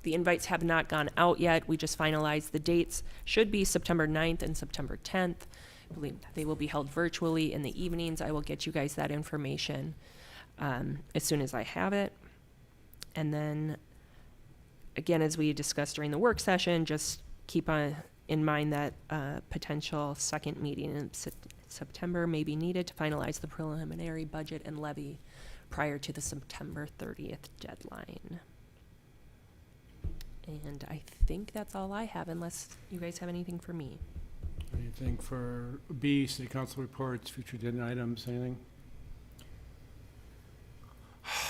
the invites have not gone out yet. We just finalized the dates. Should be September 9th and September 10th. I believe they will be held virtually in the evenings. I will get you guys that information as soon as I have it. And then, again, as we discussed during the work session, just keep in mind that potential second meeting in September may be needed to finalize the preliminary budget and levy prior to the September 30th deadline. And I think that's all I have, unless you guys have anything for me. Anything for B, city council reports, future agenda items, anything?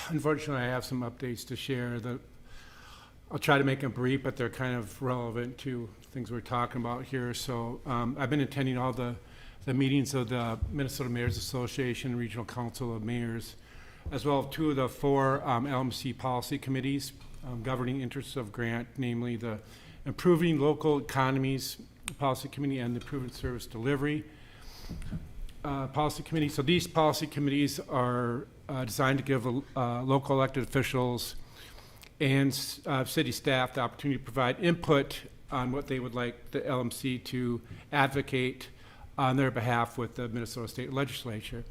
Unfortunately, I have some updates to share. I'll try to make them brief, but they're kind of relevant to things we're talking about here. So I've been attending all the meetings of the Minnesota Mayors Association, Regional Council of Mayors, as well as 2 of the 4 LMC policy committees governing interests of grant, namely the Improving Local Economies Policy Committee and the Improving Service Delivery Policy Committee. So these policy committees are designed to give local elected officials and city staff the opportunity to provide input on what they would like the LMC to advocate on their behalf with the Minnesota State Legislature.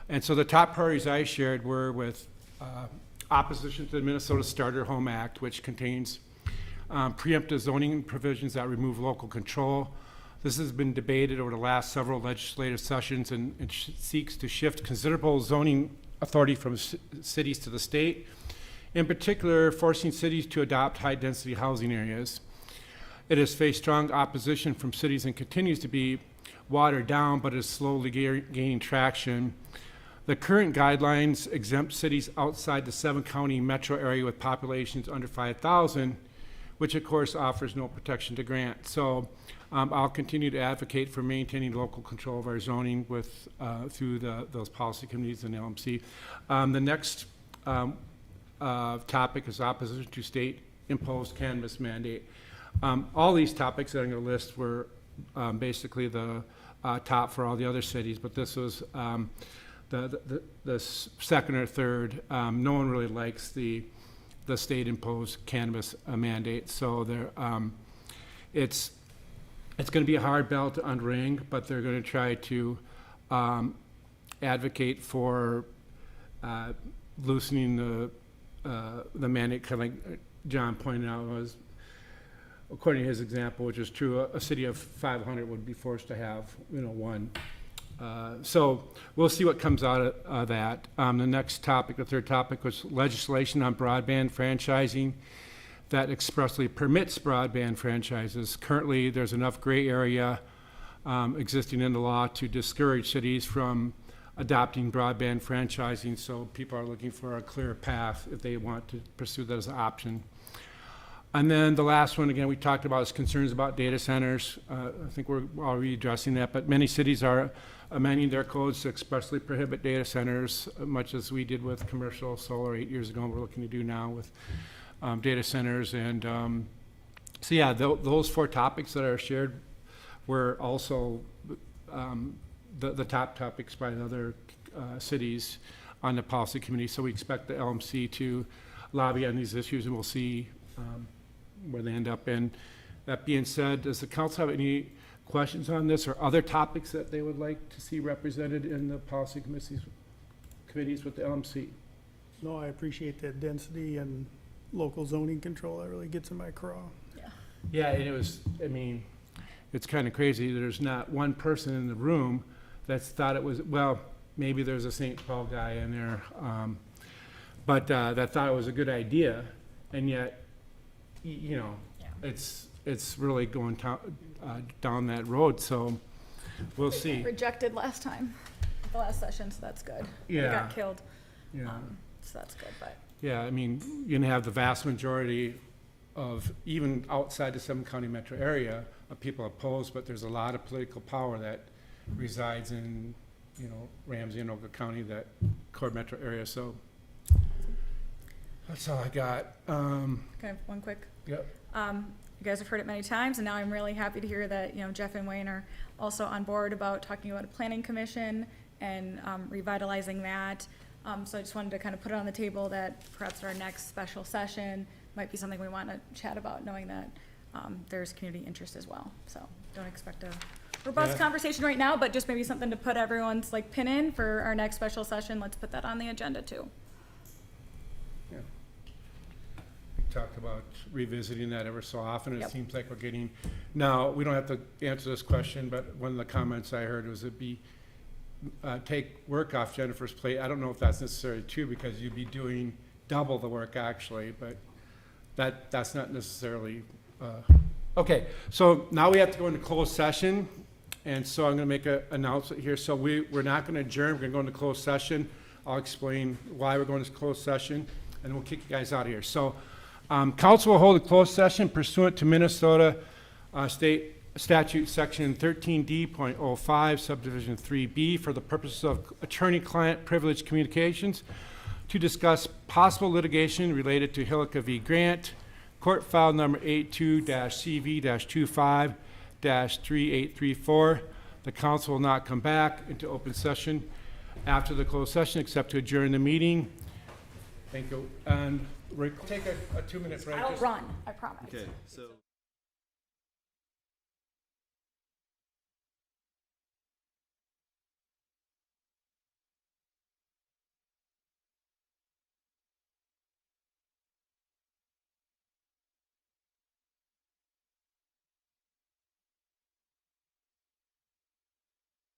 And so the top priorities I shared were with opposition to the Minnesota Starter Home Act, which contains preemptive zoning provisions that remove local control. This has been debated over the last several legislative sessions and seeks to shift considerable zoning authority from cities to the state, in particular forcing cities to adopt high-density housing areas. It has faced strong opposition from cities and continues to be watered down, but is slowly gaining traction. The current guidelines exempt cities outside the 7-county metro area with populations under 5,000, which of course offers no protection to grant. So I'll continue to advocate for maintaining local control of our zoning with through those policy committees and LMC. The next topic is opposition to state imposed cannabis mandate. All these topics that I'm going to list were basically the top for all the other cities, but this was the second or third. No one really likes the state imposed cannabis mandate, so there it's going to be a hard bell to unring, but they're going to try to advocate for loosening the mandate, kind of like John pointed out, was according to his example, which is true, a city of 500 would be forced to have, one. So we'll see what comes out of that. The next topic, the third topic, was legislation on broadband franchising that expressly permits broadband franchises. Currently, there's enough gray area existing in the law to discourage cities from adopting broadband franchising, so people are looking for a clear path if they want to pursue that as an option. And then the last one, again, we talked about is concerns about data centers. I think we're already addressing that, but many cities are amending their codes to expressly prohibit data centers, much as we did with commercial solar 8 years ago, and we're looking to do now with data centers. And so yeah, those 4 topics that are shared were also the top topics by the other cities on the policy committee. So we expect the LMC to lobby on these issues, and we'll see where they end up. And that being said, does the council have any questions on this or other topics that they would like to see represented in the policy committees with the LMC? No, I appreciate that density and local zoning control. That really gets in my craw. Yeah, and it was, it's kind of crazy. There's not one person in the room that's thought it was, well, maybe there's a St. Paul guy in there, but that thought it was a good idea, and yet, it's really going down that road, so we'll see. Rejected last time, the last session, so that's good. Yeah. It got killed. Yeah. So that's good, but. Yeah, you're gonna have the vast majority of, even outside the 7-county metro area, of people opposed, but there's a lot of political power that resides in, Ramsey and Oka County, that core metro area, so that's all I got. Okay, one quick. Yep. You guys have heard it many times, and now I'm really happy to hear that, Jeff and Wayne are also on board about talking about a planning commission and revitalizing that. So I just wanted to kind of put it on the table that perhaps our next special session might be something we want to chat about, knowing that there's community interest as well. So don't expect a robust conversation right now, but just maybe something to put everyone's pin in for our next special session. Let's put that on the agenda too. Yeah. We talked about revisiting that ever so often. It seems like we're getting, now, we don't have to answer this question, but one of the comments I heard was it'd be take work off Jennifer's plate. I don't know if that's necessarily true, because you'd be doing double the work actually, but that's not necessarily okay. So now we have to go into closed session. And so I'm going to make an announcement here. So we're not going to adjourn. We're going to go into closed session. I'll explain why we're going to closed session, and we'll kick you guys out of here. So council will hold a closed session pursuant to Minnesota State Statute Section 13D.05, Subdivision 3B, for the purposes of attorney-client privilege communications to discuss possible litigation related to Hillica v. Grant, court file number 82-CV-25-3834. The council will not come back into open session after the closed session except to adjourn the meeting. Thank you. And we'll take a 2-minute break. I'll run, I promise. Okay, so.